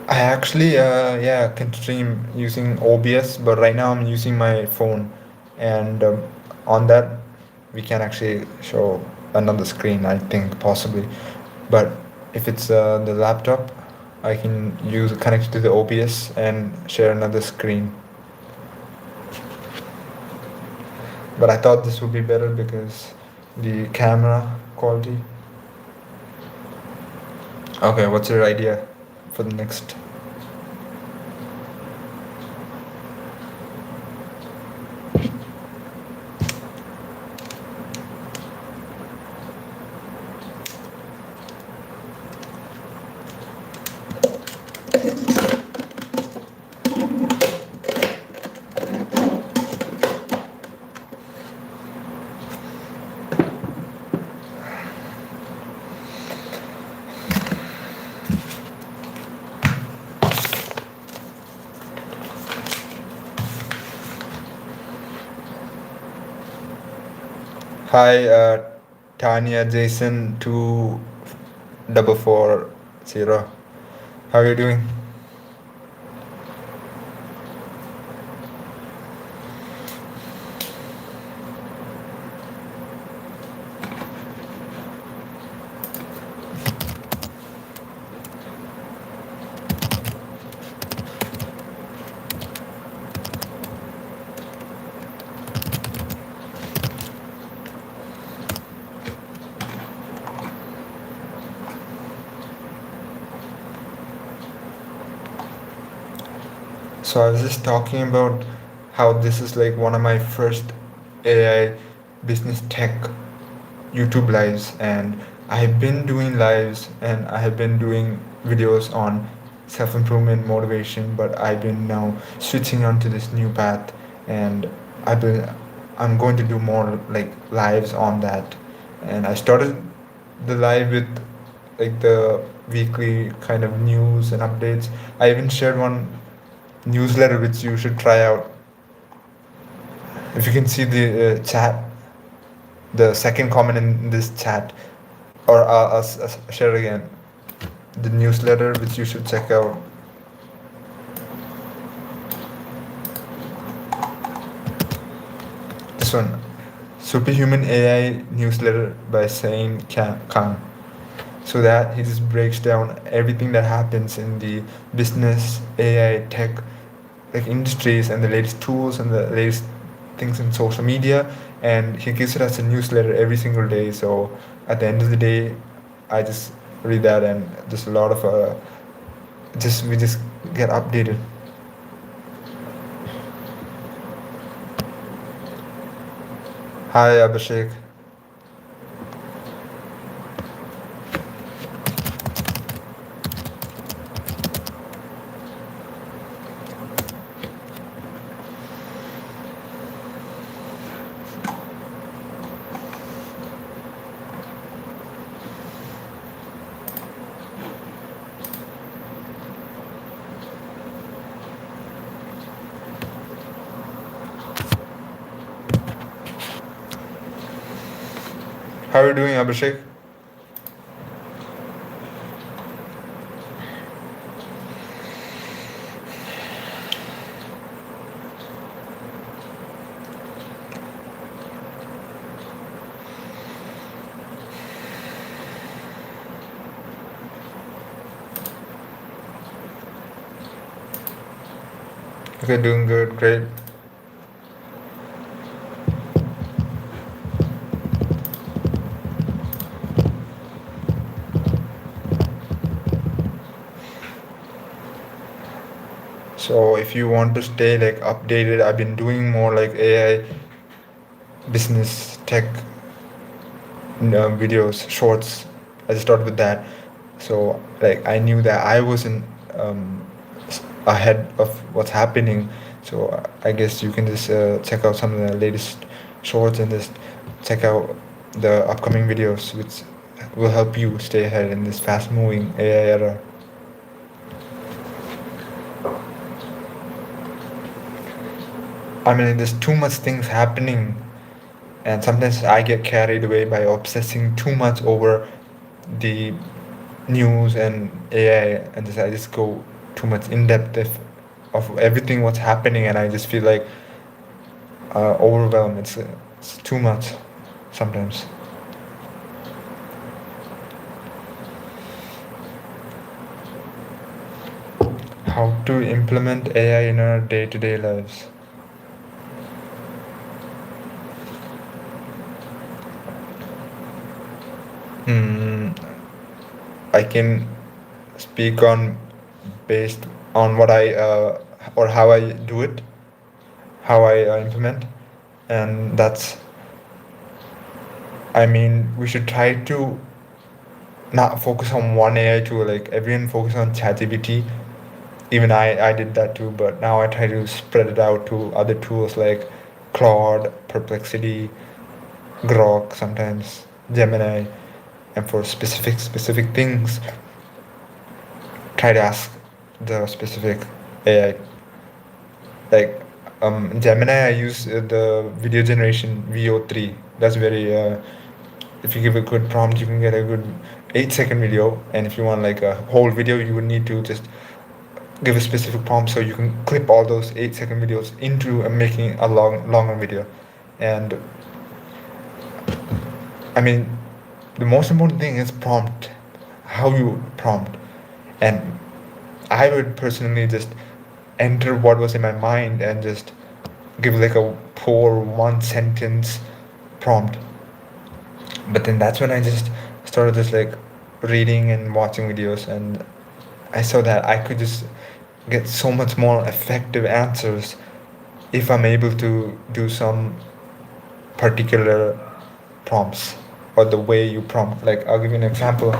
I actually, yeah, can stream using OBS, but right now I'm using my phone, and on that we can actually show another screen. I think possibly, but if it's the laptop, I can use connect to the OBS and share another screen. But I thought this would be better because the camera quality. Okay, what's your idea for the next? Hi, Tanya, Jason, 2440. How are you doing? So I was just talking about how this is like one of my first AI business tech YouTube lives, and I have been doing lives and I have been doing videos on self improvement, motivation, but I've been now switching onto this new path, and I've been I'm going to do more like lives on that, and I started the live with like the weekly kind of news and updates. I even shared one newsletter which you should try out. If you can see the chat, the second comment in this chat, or I'll share again the newsletter which you should check out. This one, Superhuman AI newsletter by Sain Khan. So that he just breaks down everything that happens in the business, AI, tech, like industries, and the latest tools and the latest things in social media. And he gives it as a newsletter every single day. So at the end of the day, I just read that, and just a lot of just we just get updated. Hi Abhishek. How are you doing, Abhishek? Okay, doing good, great. So if you want to stay like updated, I've been doing more like AI business tech videos, shorts. I just started with that. So like I knew that I wasn't ahead of what's happening. So I guess you can just check out some of the latest shorts and just check out the upcoming videos, which will help you stay ahead in this fast-moving AI era. I mean, there's too much things happening, and sometimes I get carried away by obsessing too much over the news and AI, and I just go too much in depth of everything what's happening, and I just feel like overwhelmed. It's too much sometimes. How to implement AI in our day-to-day lives? Hmm, I can speak on based on what I or how I do it, how I implement, and that's. I mean, we should try to not focus on one AI tool. Like everyone focus on ChatGPT. Even I did that too, but now I try to spread it out to other tools like Claude, Perplexity, Grok, sometimes Gemini, and for specific things, try to ask the specific AI. Like Gemini, I use the video generation VO3. That's very if you give a good prompt, you can get a good 8-second video. And if you want like a whole video, you would need to just give a specific prompt so you can clip all those 8-second videos into making a longer video. And I mean, the most important thing is prompt, how you prompt. And I would personally just enter what was in my mind and just give like a poor one sentence prompt. But then that's when I just started just like reading and watching videos, and I saw that I could just get so much more effective answers if I'm able to do some particular prompts or the way you prompt. Like I'll give you an example.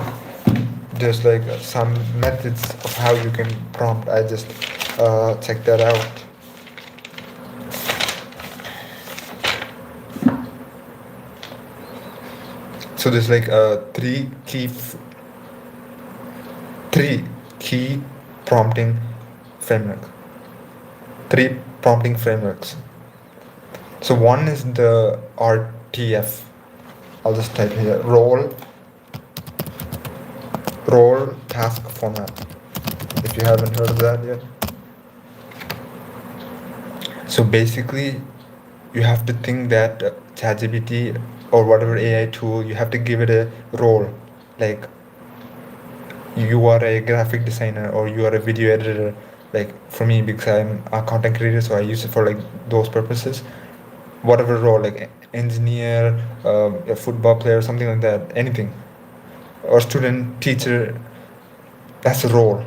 There's like some methods of how you can prompt. I just check that out. So there's like three key prompting framework. Three prompting frameworks. So one is the RTF. I'll just type here role task format. If you haven't heard of that yet. So basically, you have to think that ChatGPT or whatever AI tool, you have to give it a role. Like you are a graphic designer or you are a video editor. Like for me, because I'm a content creator, so I use it for like those purposes. Whatever role, like engineer, a football player, something like that, anything, or student, teacher. That's a role.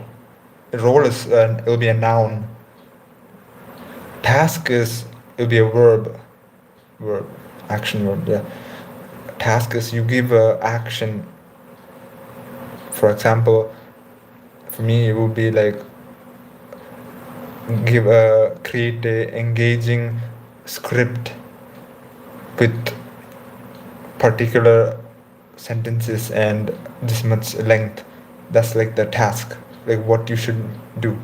A role is it'll be a noun. Task is it'll be a verb, action verb. Yeah. Task is you give a action. For example, for me it would be like create a engaging script with particular sentences and this much length. That's like the task, like what you should do,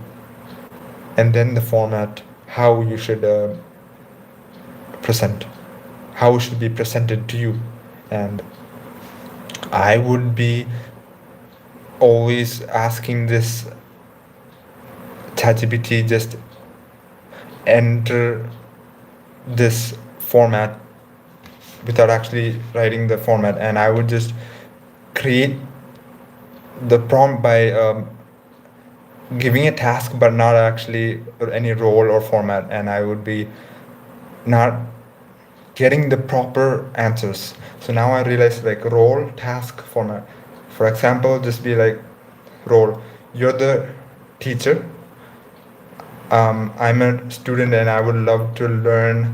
and then the format, how you should present, how it should be presented to you. And I would be always asking this ChatGPT, just enter this format without actually writing the format, and I would just create the prompt by giving a task but not actually any role or format, and I would be not getting the proper answers. So now I realize like role task format. For example, just be like role, you're the teacher, I'm a student and I would love to learn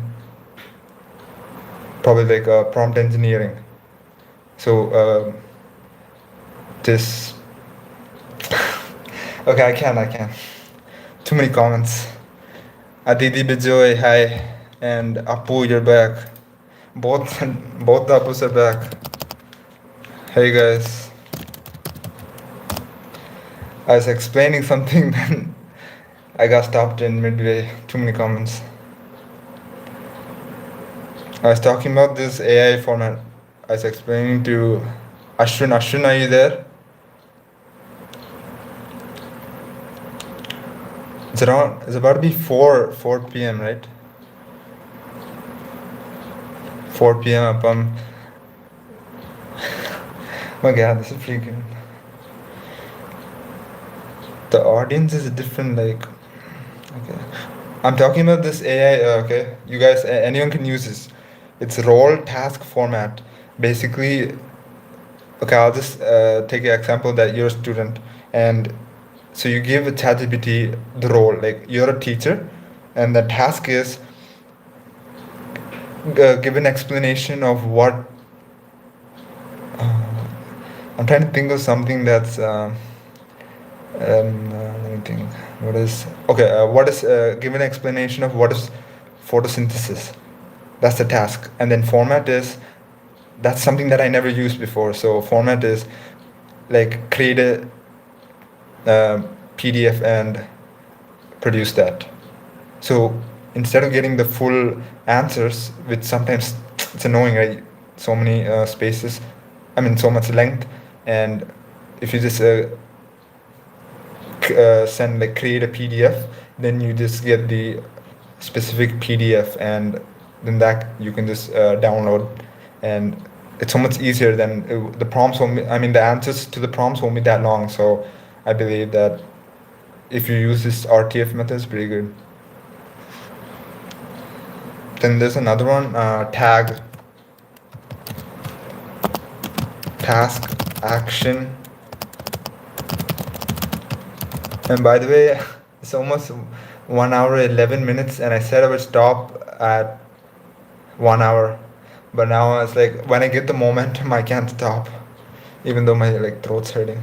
probably like prompt engineering. So this okay, I can. Too many comments. Aditi Bijoy, hi, and Apu, you're back. Both both the Apus are back. Hey guys, I was explaining something, then I got stopped in midway. Too many comments. I was talking about this AI format. I was explaining to Ashwin. Ashwin, are you there? It's about to be 4 p.m. right? 4 p.m. അപ്പം oh god, this is pretty good. The audience is different, like okay. I'm talking about this AI, okay? You guys, anyone can use this. It's role task format. Basically, okay, I'll just take an example that you're a student, and so you give a ChatGPT the role, like you're a teacher, and the task is give an explanation of what. I'm trying to think of something that's. Let me think. What is okay? What is give an explanation of what is photosynthesis? That's the task, and then format is that's something that I never used before. So format is like create a PDF and produce that. So instead of getting the full answers, which sometimes it's annoying, right? So many spaces, I mean, so much length, and if you just send like create a PDF, then you just get the specific PDF, and then that you can just download, and it's so much easier than the prompts won't be, I mean the answers to the prompts won't be that long. So I believe that if you use this RTF method, it's pretty good. Then there's another one, task action. And by the way, it's almost 1 hour 11 minutes, and I said I would stop at 1 hour, but now it's like when I get the momentum, I can't stop, even though my like throat's hurting.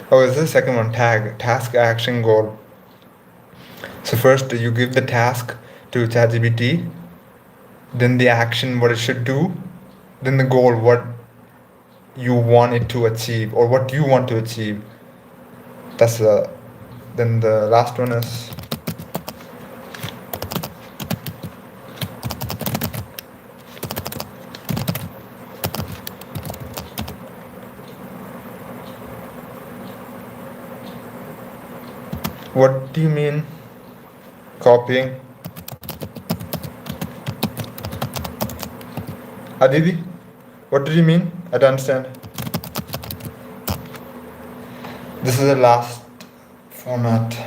Oh, this is the second one, task action goal. So first you give the task to ChatGPT, then the action, what it should do, then the goal, what you want it to achieve or what you want to achieve. That's then the last one is What do you mean copying? Aditi, what do you mean? I don't understand. This is the last format.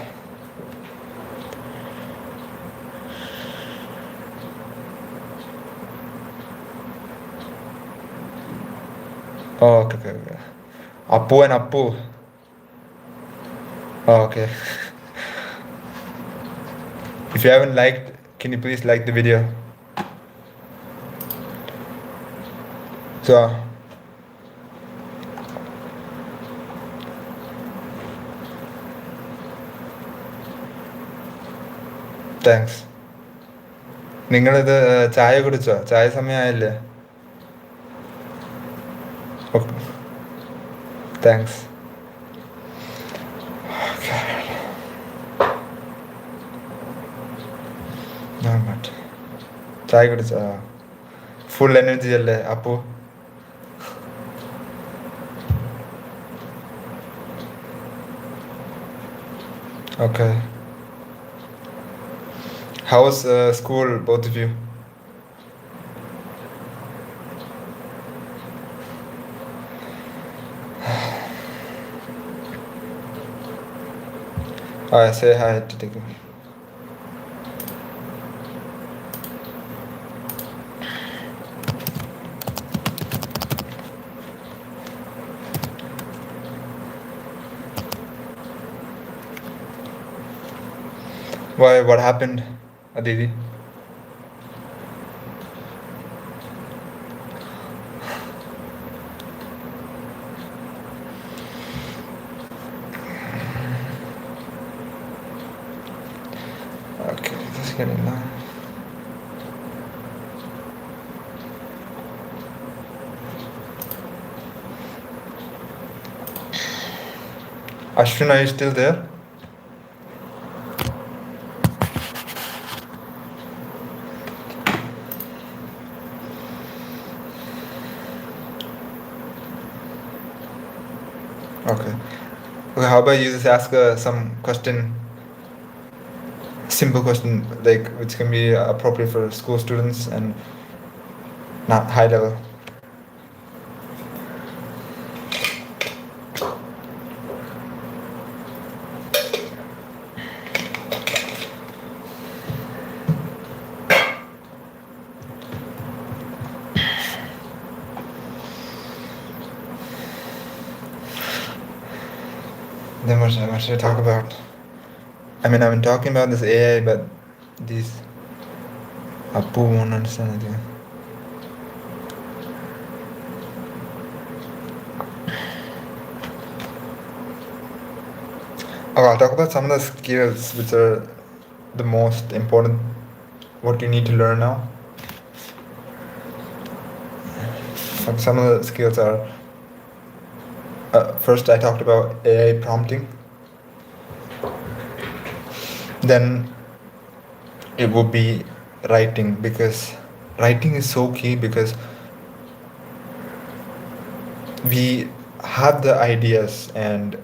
Oh, okay, okay, okay. Appu and Appu. Oh, okay. If you haven't liked, can you please like the video? So, thanks. നിങ്ങളിത് ചായ കുടിച്ചോ? ചായ സമയമായില്ലേ? Okay, thanks. ചായ കുടിച്ചോ? Full energy അല്ലേ Appu? Okay. How was school, both of you? I say hi to take. Why? What happened, Aditi? Okay, just getting now. Ashwin, are you still there? Okay. Okay, how about you just ask some question, simple question, like which can be appropriate for school students and not high level. Then what should I talk about? I mean, I've been talking about this AI, but these Appu won't understand anything. Okay, I'll talk about some of the skills which are the most important, what you need to learn now. Like some of the skills are first, I talked about AI prompting. Then it would be writing, because writing is so key, because we have the ideas, and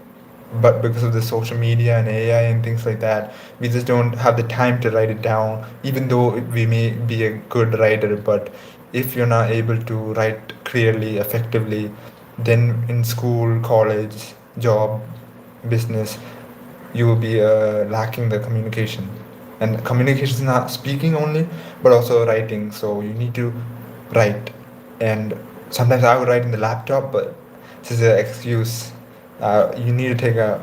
but because of the social media and AI and things like that, we just don't have the time to write it down, even though we may be a good writer. But if you're not able to write clearly, effectively, then in school, college, job, business, you will be lacking the communication. And communication is not speaking only, but also writing. So you need to write. And sometimes I would write in the laptop, but this is an excuse. You need to take a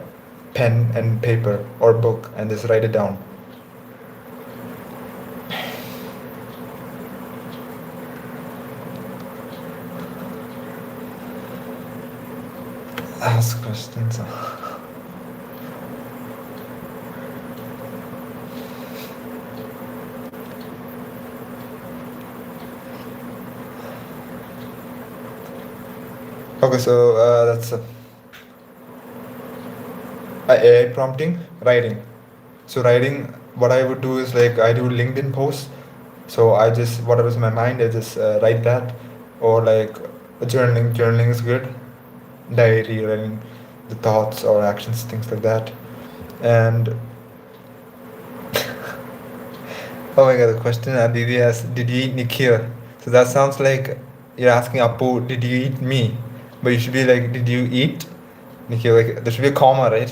pen and paper or book and just write it down. Ask questions. Okay, so that's AI prompting, writing. So writing, what I would do is like I do LinkedIn posts. So I just whatever's in my mind, I just write that, or like journaling. Journaling is good. Diary, writing the thoughts or actions, things like that. And Oh my god, the question Aditi has, did you eat Nikhil? So that sounds like you're asking Apu, did you eat me? But you should be like, did you eat Nikhil? Like, there should be a comma, right?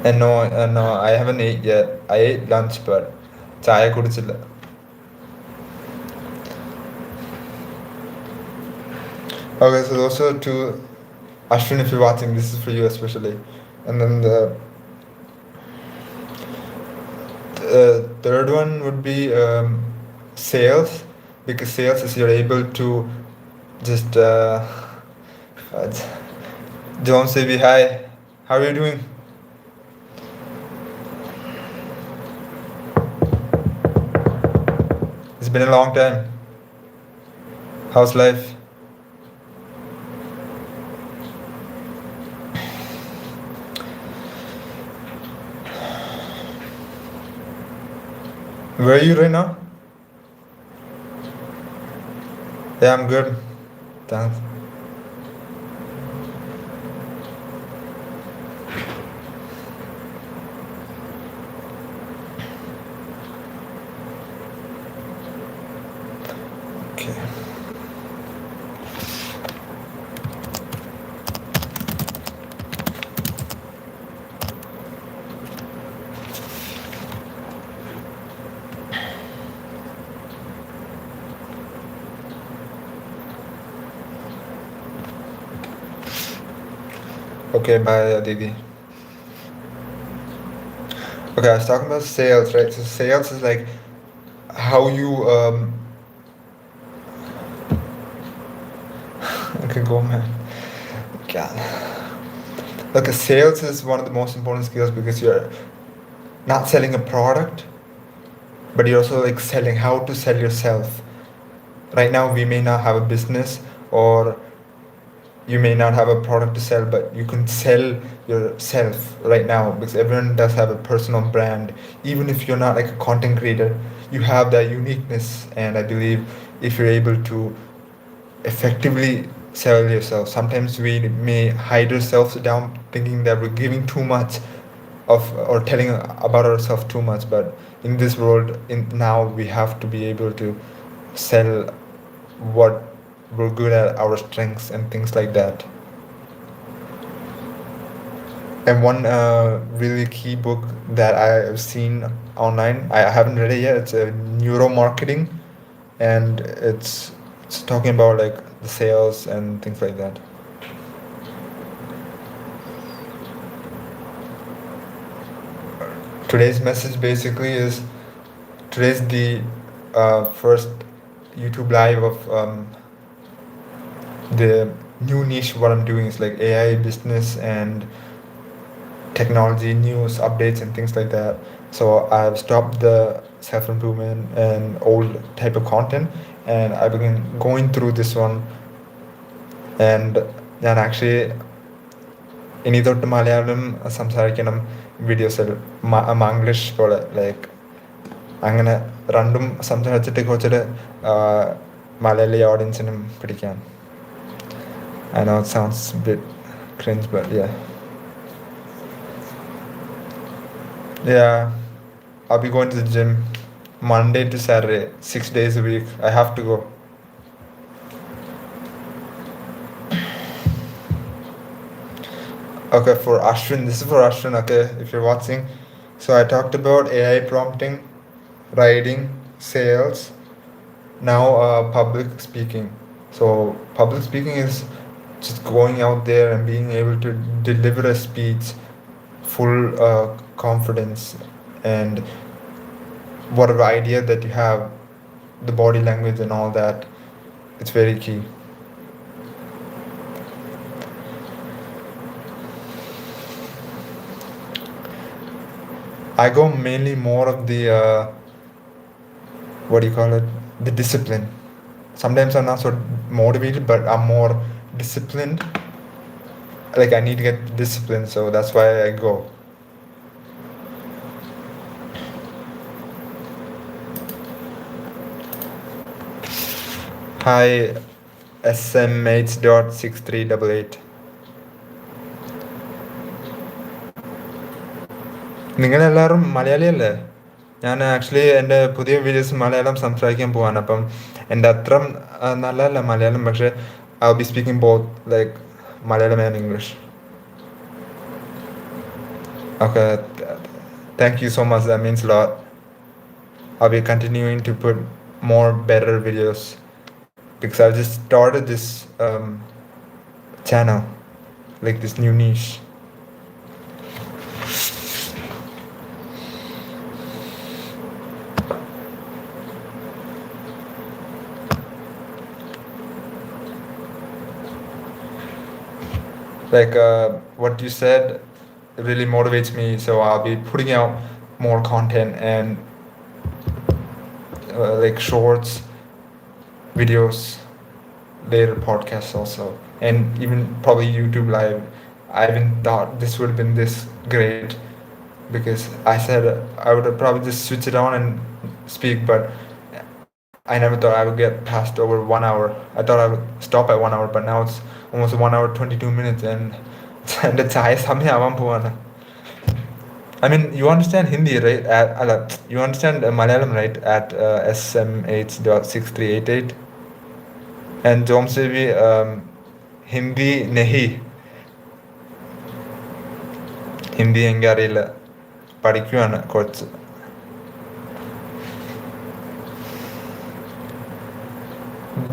And no, no, I haven't ate yet. I ate lunch, but ചായ കുടിച്ചില്ല. Okay, so those are two. Ashwin, if you're watching, this is for you especially. And then the third one would be sales, because sales is you're able to just uh, John Sebi, hi, how are you doing? It's been a long time. How's life? Where are you right now? Yeah, I'm good. Thanks. Okay. Okay, bye, Aditi. Okay, I was talking about sales, right? So sales is like how you okay, go man. God. Okay, sales is one of the most important skills because you're not selling a product, but you're also like selling how to sell yourself. Right now, we may not have a business, or you may not have a product to sell, but you can sell yourself right now, because everyone does have a personal brand. Even if you're not like a content creator, you have that uniqueness. And I believe if you're able to effectively sell yourself, sometimes we may hide ourselves down thinking that we're giving too much of, or telling about ourselves too much. But in this world, in now, we have to be able to sell what we're good at, our strengths and things like that. And one really key book that I've seen online, I haven't read it yet, it's neuromarketing, and it's talking about like the sales and things like that. Today's message basically is, today's the first YouTube live of the new niche. What I'm doing is like AI business and technology news updates and things like that. So I've stopped the self-improvement and old type of content, and I've been going through this one. And ഞാൻ actually ഇനി തൊട്ട് മലയാളം സംസാരിക്കണം വീഡിയോസിൽ, മാംഗ്ലീഷ് പോലെ like അങ്ങനെ രണ്ടും സംസാരിച്ചിട്ട് കുറച്ചിട്ട് മലയാളി ഓഡിയൻസിനും പിടിക്കാൻ. I know it sounds a bit cringe, but yeah. Yeah, I'll be going to the gym Monday to Saturday, 6 days a week. I have to go. Okay, for Ashwin, this is for Ashwin, okay, if you're watching. So I talked about AI prompting, writing, sales, now public speaking. So public speaking is just going out there and being able to deliver a speech full confidence, and whatever idea that you have, the body language and all that, it's very key. I go mainly more of the what do you call it, the discipline. Sometimes I'm not so motivated, but I'm more disciplined. Like I need to get disciplined, so that's why I go. Hi, smh.6388. നിങ്ങളെല്ലാവരും മലയാളിയല്ലേ? ഞാൻ actually എൻ്റെ പുതിയ videos Malayalam സംസാരിക്കാൻ പോവാണ്. അപ്പം എൻ്റെ അത്ര നല്ലതല്ല മലയാളം, പക്ഷേ I B speaking both like Malayalam and English. Okay, thank you so much, that means a lot. I'll be continuing to put more better videos because I've just started this channel, like this new niche. Like what you said really motivates me, so I'll be putting out more content and like shorts, videos, later podcasts also, and even probably YouTube live. I haven't thought this would have been this great because I said I would have probably just switch it on and speak, but I never thought I would get past over 1 hour. I thought I would stop at 1 hour, but now it's almost 1 hour 22 minutes, and the chai samay avam povana. I mean, you understand Hindi, right? You understand Malayalam, right? At SMH.6388. And Jomsevi, Hindi nahi. Hindi എങ്കിൽ അറിയില്ല, പഠിക്കുവാണ് കുറച്ച്.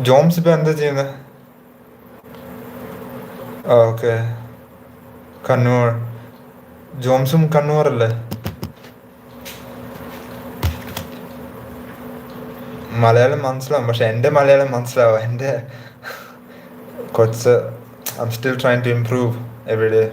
Germs ഇപ്പം എന്താ ചെയ്യുന്നത്? Okay, Kannur. ജോംസും കണ്ണൂരല്ലേ? Malayalam മനസ്സിലാവും, പക്ഷെ എൻ്റെ മലയാളം മനസ്സിലാവും. എൻ്റെ കുറച്ച് I'm still trying to improve every day.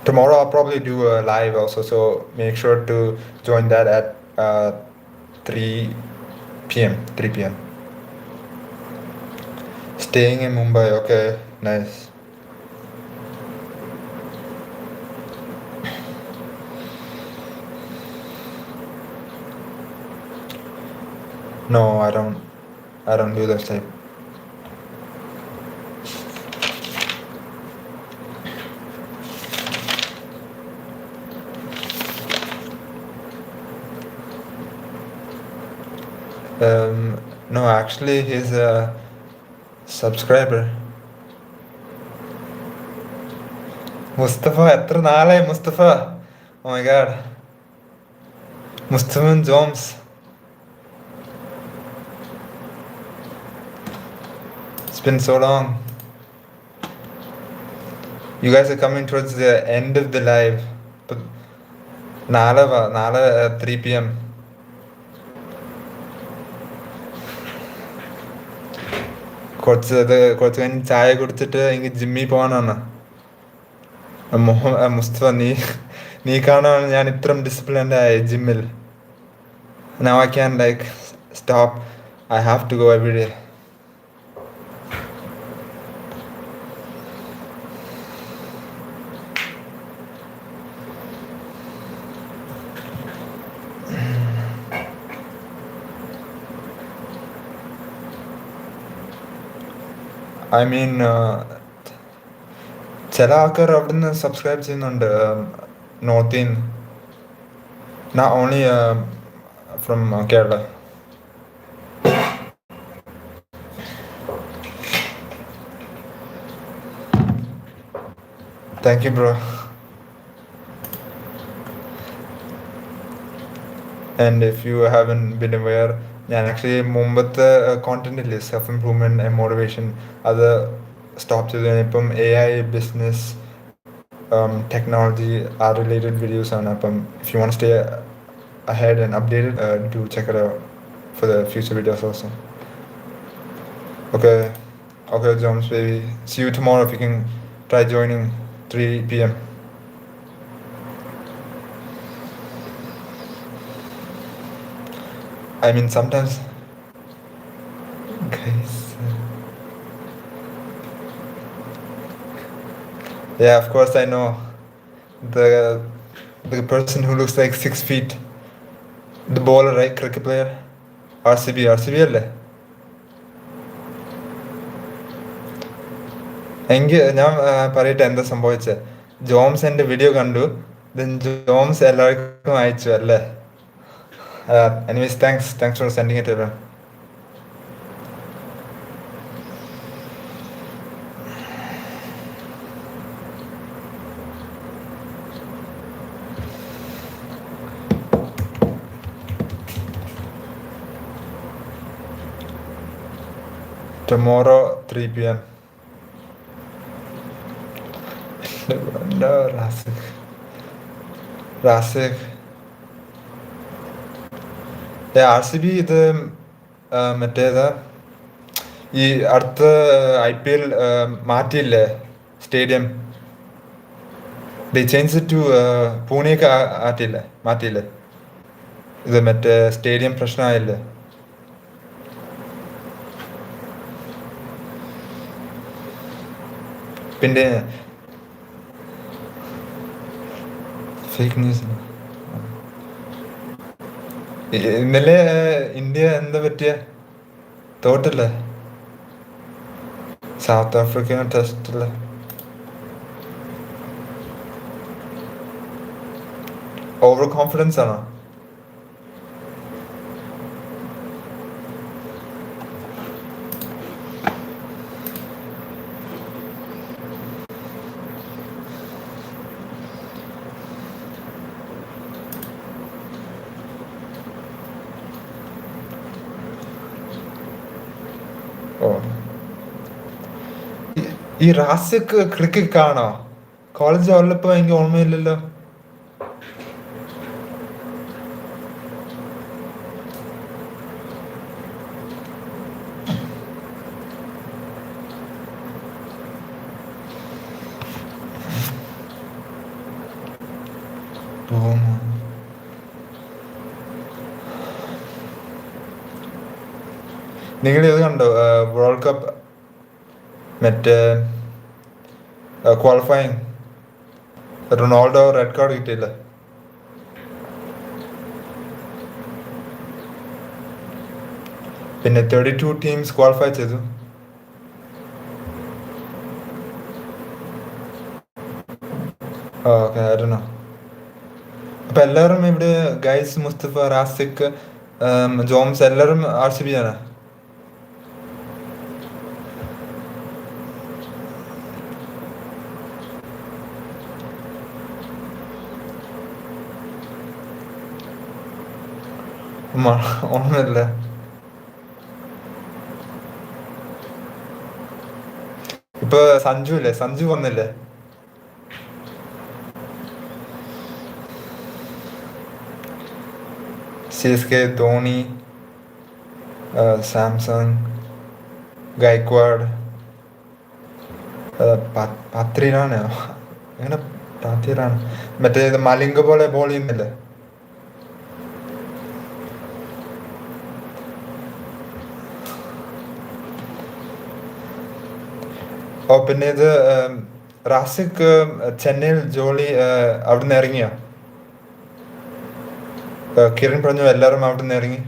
Tomorrow I'll probably do a live also, so make sure to join that at 3 p.m. 3 p.m. Staying in Mumbai, okay, nice. No, I don't do that type. No, actually, he's a subscriber. Mustafa, എത്ര നാളായി Mustafa? Oh my god. Mustafa and Joms. It's been so long. You guys are coming towards the end of the live. But നാളെ 3 p.m. കുറച്ച് കഴിഞ്ഞ് ചായ കുടിച്ചിട്ട് എനിക്ക് ജിമ്മിൽ പോകാനാണ്. മുസ്തഫ, നീ കാണാൻ ഞാൻ ഇത്രയും ഡിസിപ്ലിൻഡ് ആയി ജിമ്മിൽ. Now I can like stop. I have to go every day. I mean, ചില ആൾക്കാർ അവിടെ നിന്ന് സബ്സ്ക്രൈബ് ചെയ്യുന്നുണ്ട്, north India, not only from Kerala. Thank you, bro. And if you haven't been aware, ഞാൻ ആക്ച്വലി മുമ്പത്തെ content ഇല്ലേ, self improvement and motivation, അത് stop ചെയ്ത് ഇപ്പം AI, business, technology are related videos ആണ്. അപ്പം if you want to stay ahead and updated, do check it out for the future videos also. Okay, Jones baby, see you tomorrow if you can try joining 3 p.m. I mean, sometimes guys, yeah, of course I know. the the person who looks like 6 feet, the bowler, right? Cricket player. RCB അല്ലേ? എങ്കിൽ ഞാൻ പറയട്ടെ എന്താ സംഭവിച്ചത്. Germs എൻ്റെ video കണ്ടു, then germs എല്ലാവർക്കും അയച്ചു അല്ലേ. Anyways thanks for sending it everyone. Tomorrow 3 p.m. No, Rasik. RCB ഇത് മറ്റേതാ ഈ അടുത്ത IPL മാറ്റിയില്ലേ stadium. They changed it to പൂനെക്ക് മാറ്റിയില്ലേ. ഇത് മറ്റേ സ്റ്റേഡിയം പ്രശ്നമായില്ലേ. പിന്നെ ഫേക്ക് ന്യൂസ്. ഇന്നലെ ഇന്ത്യ എന്താ പറ്റിയ തോട്ടില്ലേ സൗത്ത് ആഫ്രിക്ക ടെസ്റ്റില്. ഓവർ കോൺഫിഡൻസ് ആണോ? ഈ റാസിക് ക്രിക്കറ്റ് കാണോ? കോളേജ് ഉള്ളപ്പോ എനിക്ക് ഓർമ്മയില്ലല്ലോ. നിങ്ങൾ ഇത് കണ്ടോ വേൾഡ് കപ്പ് മറ്റേ ക്വാളിഫയിങ് റൊണാൾഡോ റെഡ് കാർഡ് കിട്ടിയില്ല. പിന്നെ 32 ടീംസ് ക്വാളിഫൈ ചെയ്തു. Okay, I don't know. അപ്പൊ എല്ലാവരും ഇവിടെ ഗൈസ്, മുസ്തഫ, റാസിക്, ജോംസ് എല്ലാവരും RCB ആണ്. ഓർമ്മയില്ല. ഇപ്പൊ സഞ്ജു വന്നില്ലേ. CSK ധോണി, സാംസങ്, ഗൈക്വാഡ്, പത്രിരാണോ അങ്ങനെ പത്തിരാണ് മറ്റേ മലിംഗ പോലെ ബോൾ ചെയ്യുന്നില്ലേ. പിന്നെ ഇത് റാസിക് ചെന്നൈയിൽ ജോലി അവിടുന്ന് ഇറങ്ങിയോ? കിരൺ പറഞ്ഞു എല്ലാവരും അവിടുന്ന് ഇറങ്ങി.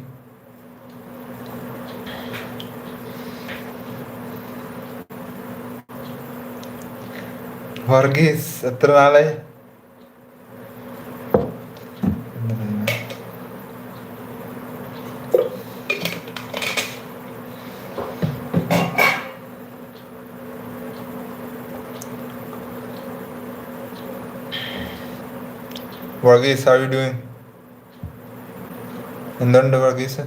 വർഗീസ് എത്ര നാളായി? Varghese, how are you doing? എന്തുണ്ട് വർഗീസ്?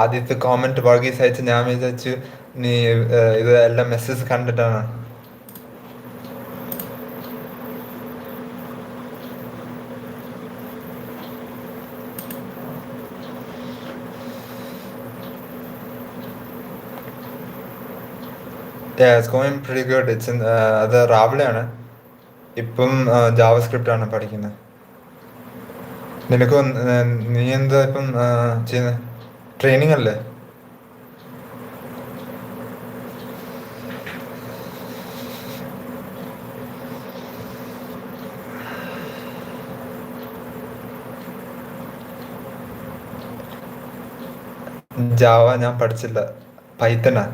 ആദ്യത്തെ കോമന്റ് വർഗീസ് അയച്ച് ഞാൻ വിചാരിച്ചു നീ ഇത് എല്ലാം മെസ്സേജ് കണ്ടിട്ടാണ്. Yeah, it's going pretty good. അത് രാവിലെയാണ്. ഇപ്പം ജാവാസ്ക്രിപ്റ്റ് ആണ് പഠിക്കുന്നത്. നിനക്ക് നീ എന്താ ഇപ്പം ചെയ്യുന്നത്? ട്രെയിനിങ് അല്ലേ? ജാവ ഞാൻ പഠിച്ചില്ല. പൈത്തനാ.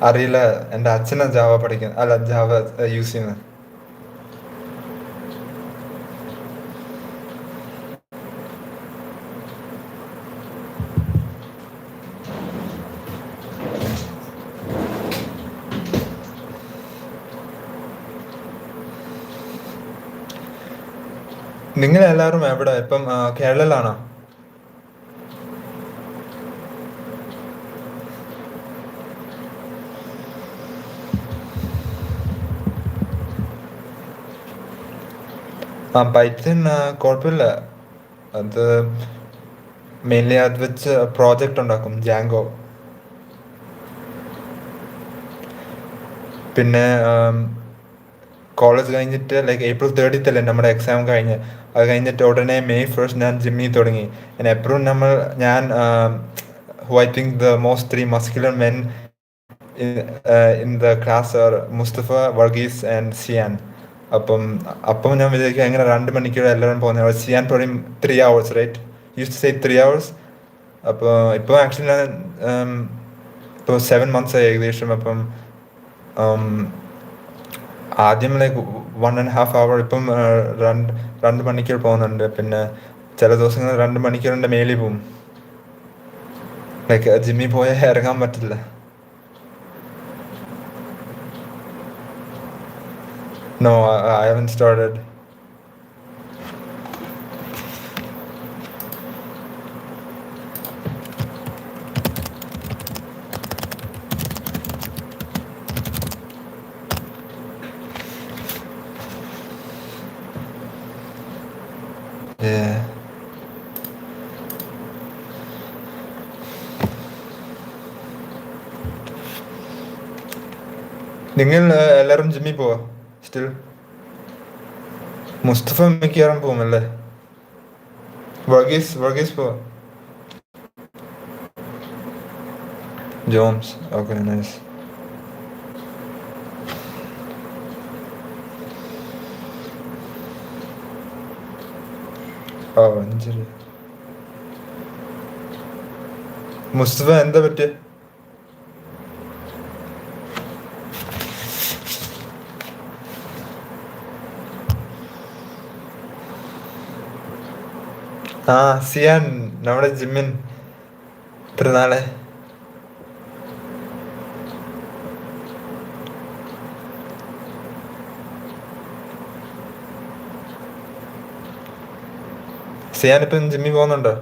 അറിയില്ല. എൻ്റെ അച്ഛനാ ജാവ പഠിക്കുന്നത്, അല്ല ജാവ യൂസ് ചെയ്യുന്നത്. നിങ്ങൾ എല്ലാവരും എവിടെ ഇപ്പം? കേരളയിലാണോ? പൈത്തൺ കുഴപ്പമില്ല. അത് മെയിൻലി അത് വെച്ച് പ്രോജക്റ്റ് ഉണ്ടാക്കും, ജാങ്കോ. പിന്നെ കോളേജ് കഴിഞ്ഞിട്ട് ലൈക്ക് April 30th അല്ലേ നമ്മുടെ എക്സാം കഴിഞ്ഞ്. അത് കഴിഞ്ഞിട്ട് ഉടനെ May 1st ഞാൻ ജിമ്മിൽ തുടങ്ങി. എപ്പോഴും ഞാൻ who I think the most three muscular men in the class are Mustafa, Varghese and Siyan. അപ്പം ഞാൻ വിചാരിക്കും എങ്ങനെ 2 മണിക്കൂർ എല്ലാവരും പോകുന്നത്. സിയാൻ പറയും 3 hours, right? Use to say 3 hours. അപ്പോൾ ഇപ്പോൾ ആക്ച്വലി ഞാൻ ഇപ്പോൾ 7 months ആയി ഏകദേശം. ആദ്യം ലൈക്ക് 1.5 hour, ഇപ്പം 2 മണിക്കൂർ പോകുന്നുണ്ട്. പിന്നെ ചില ദിവസങ്ങൾ 2 മണിക്കൂറിൻ്റെ മേലിൽ പോവും. ലൈക്ക് ജിമ്മിൽ പോയാൽ ഇറങ്ങാൻ പറ്റില്ല. No, I haven't started. Yeah. നിങ്ങൾ എല്ലാവരും ജിമ്മിൽ പോവാ സ്റ്റിൽ? മുസ്തഫ മിക്കവാറും പോകുമല്ലേ? വർഗീസ് പോവാ? Joms, okay, nice. Oh, injury. Mustafa എന്താ പറ്റിയ? സിയാൻ നമ്മുടെ ജിമ്മിൻ ഇത്ര നാളെ. സിയാൻ ഇപ്പം ജിമ്മിൽ പോകുന്നുണ്ടോ?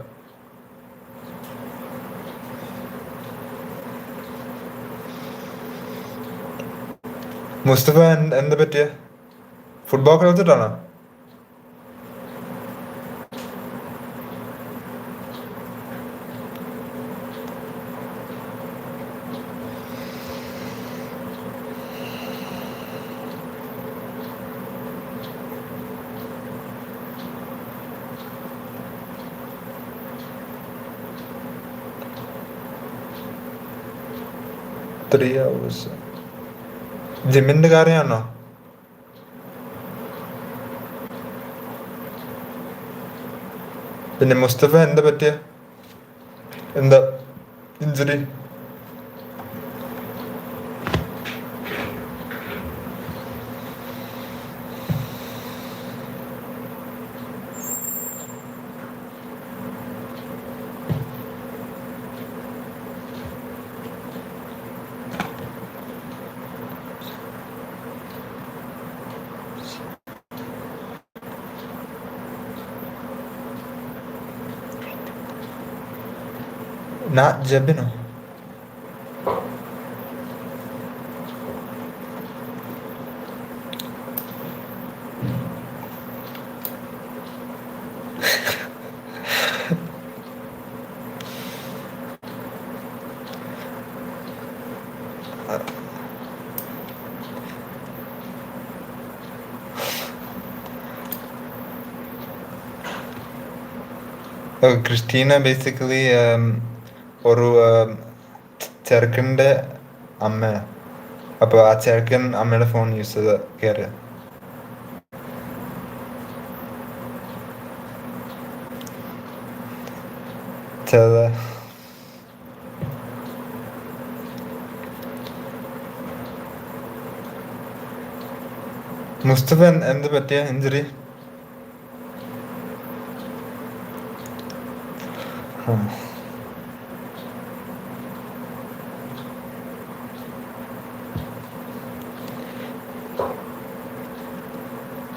മുസ്തഫ എന്താ പറ്റിയ? ഫുട്ബോൾ കളിച്ചിട്ടാണോ? ത്രീ അവേഴ്സ് ജിമ്മിന്റെ കാര്യമാണോ? പിന്നെ മുസ്തഫ എന്താ പറ്റിയ? എന്താ injury? Not Jabino. Christina basically ഒരു ചെറുക്കൻ്റെ അമ്മ. അപ്പോൾ ആ ചെറുക്കൻ അമ്മയുടെ ഫോൺ യൂസ് ചെയ്ത് കയറിയ. ചെറുത് മുസ്തഫ എന്ത് പറ്റിയ ഇഞ്ചുറി?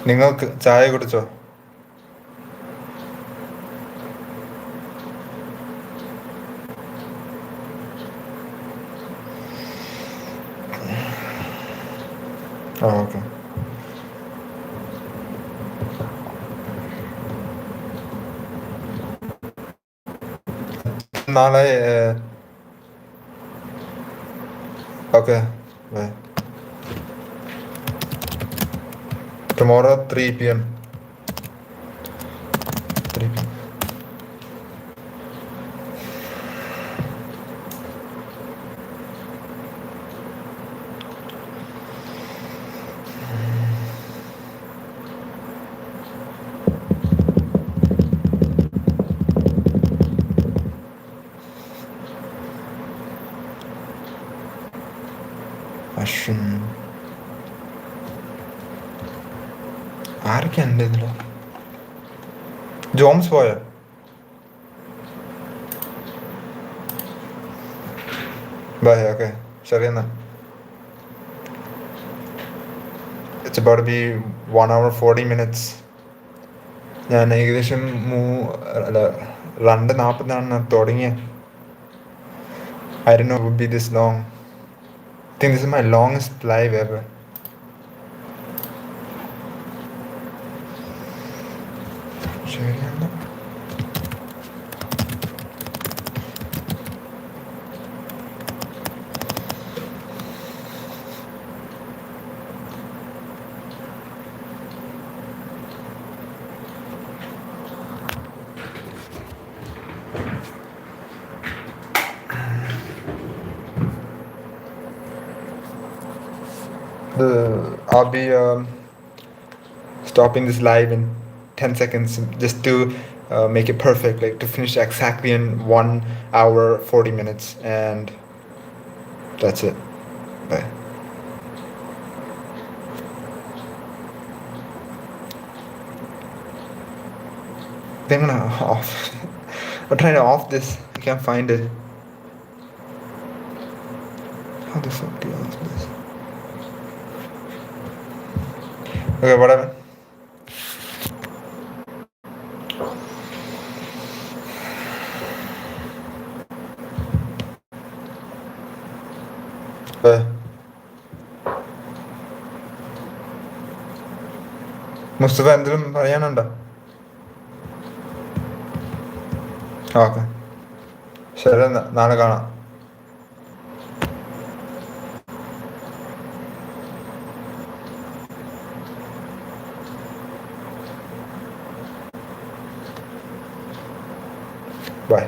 നിങ്ങൾക്ക് ചായ കുടിച്ചോ? ആ ഓക്കെ. നാളെ okay bye. Tomorrow 3 PM. 3 PM. Ashwin ആരൊക്കെ ഉണ്ട് ഇതില്? ജോംസ് പോയോ? ബൈ. ഓക്കെ ശരി എന്നാ. It's about B 1 hour 40 minutes. ഞാൻ ഏകദേശം 2:40 തുടങ്ങിയ. I didn't know it would be this long. I think this is my longest live ever. ശരിയാണ്. I'll be stopping this live in 10 seconds just to make it perfect, like to finish exactly in 1 hour 40 minutes, and that's it. Bye. I'm gonna off. I'm trying to off this. I can't find it. How the fuck do you off this? Okay, whatever. Mustafa എന്തെങ്കിലും പറയാനുണ്ടോ? Okay ശരി എന്നാ, നാളെ കാണാം. By.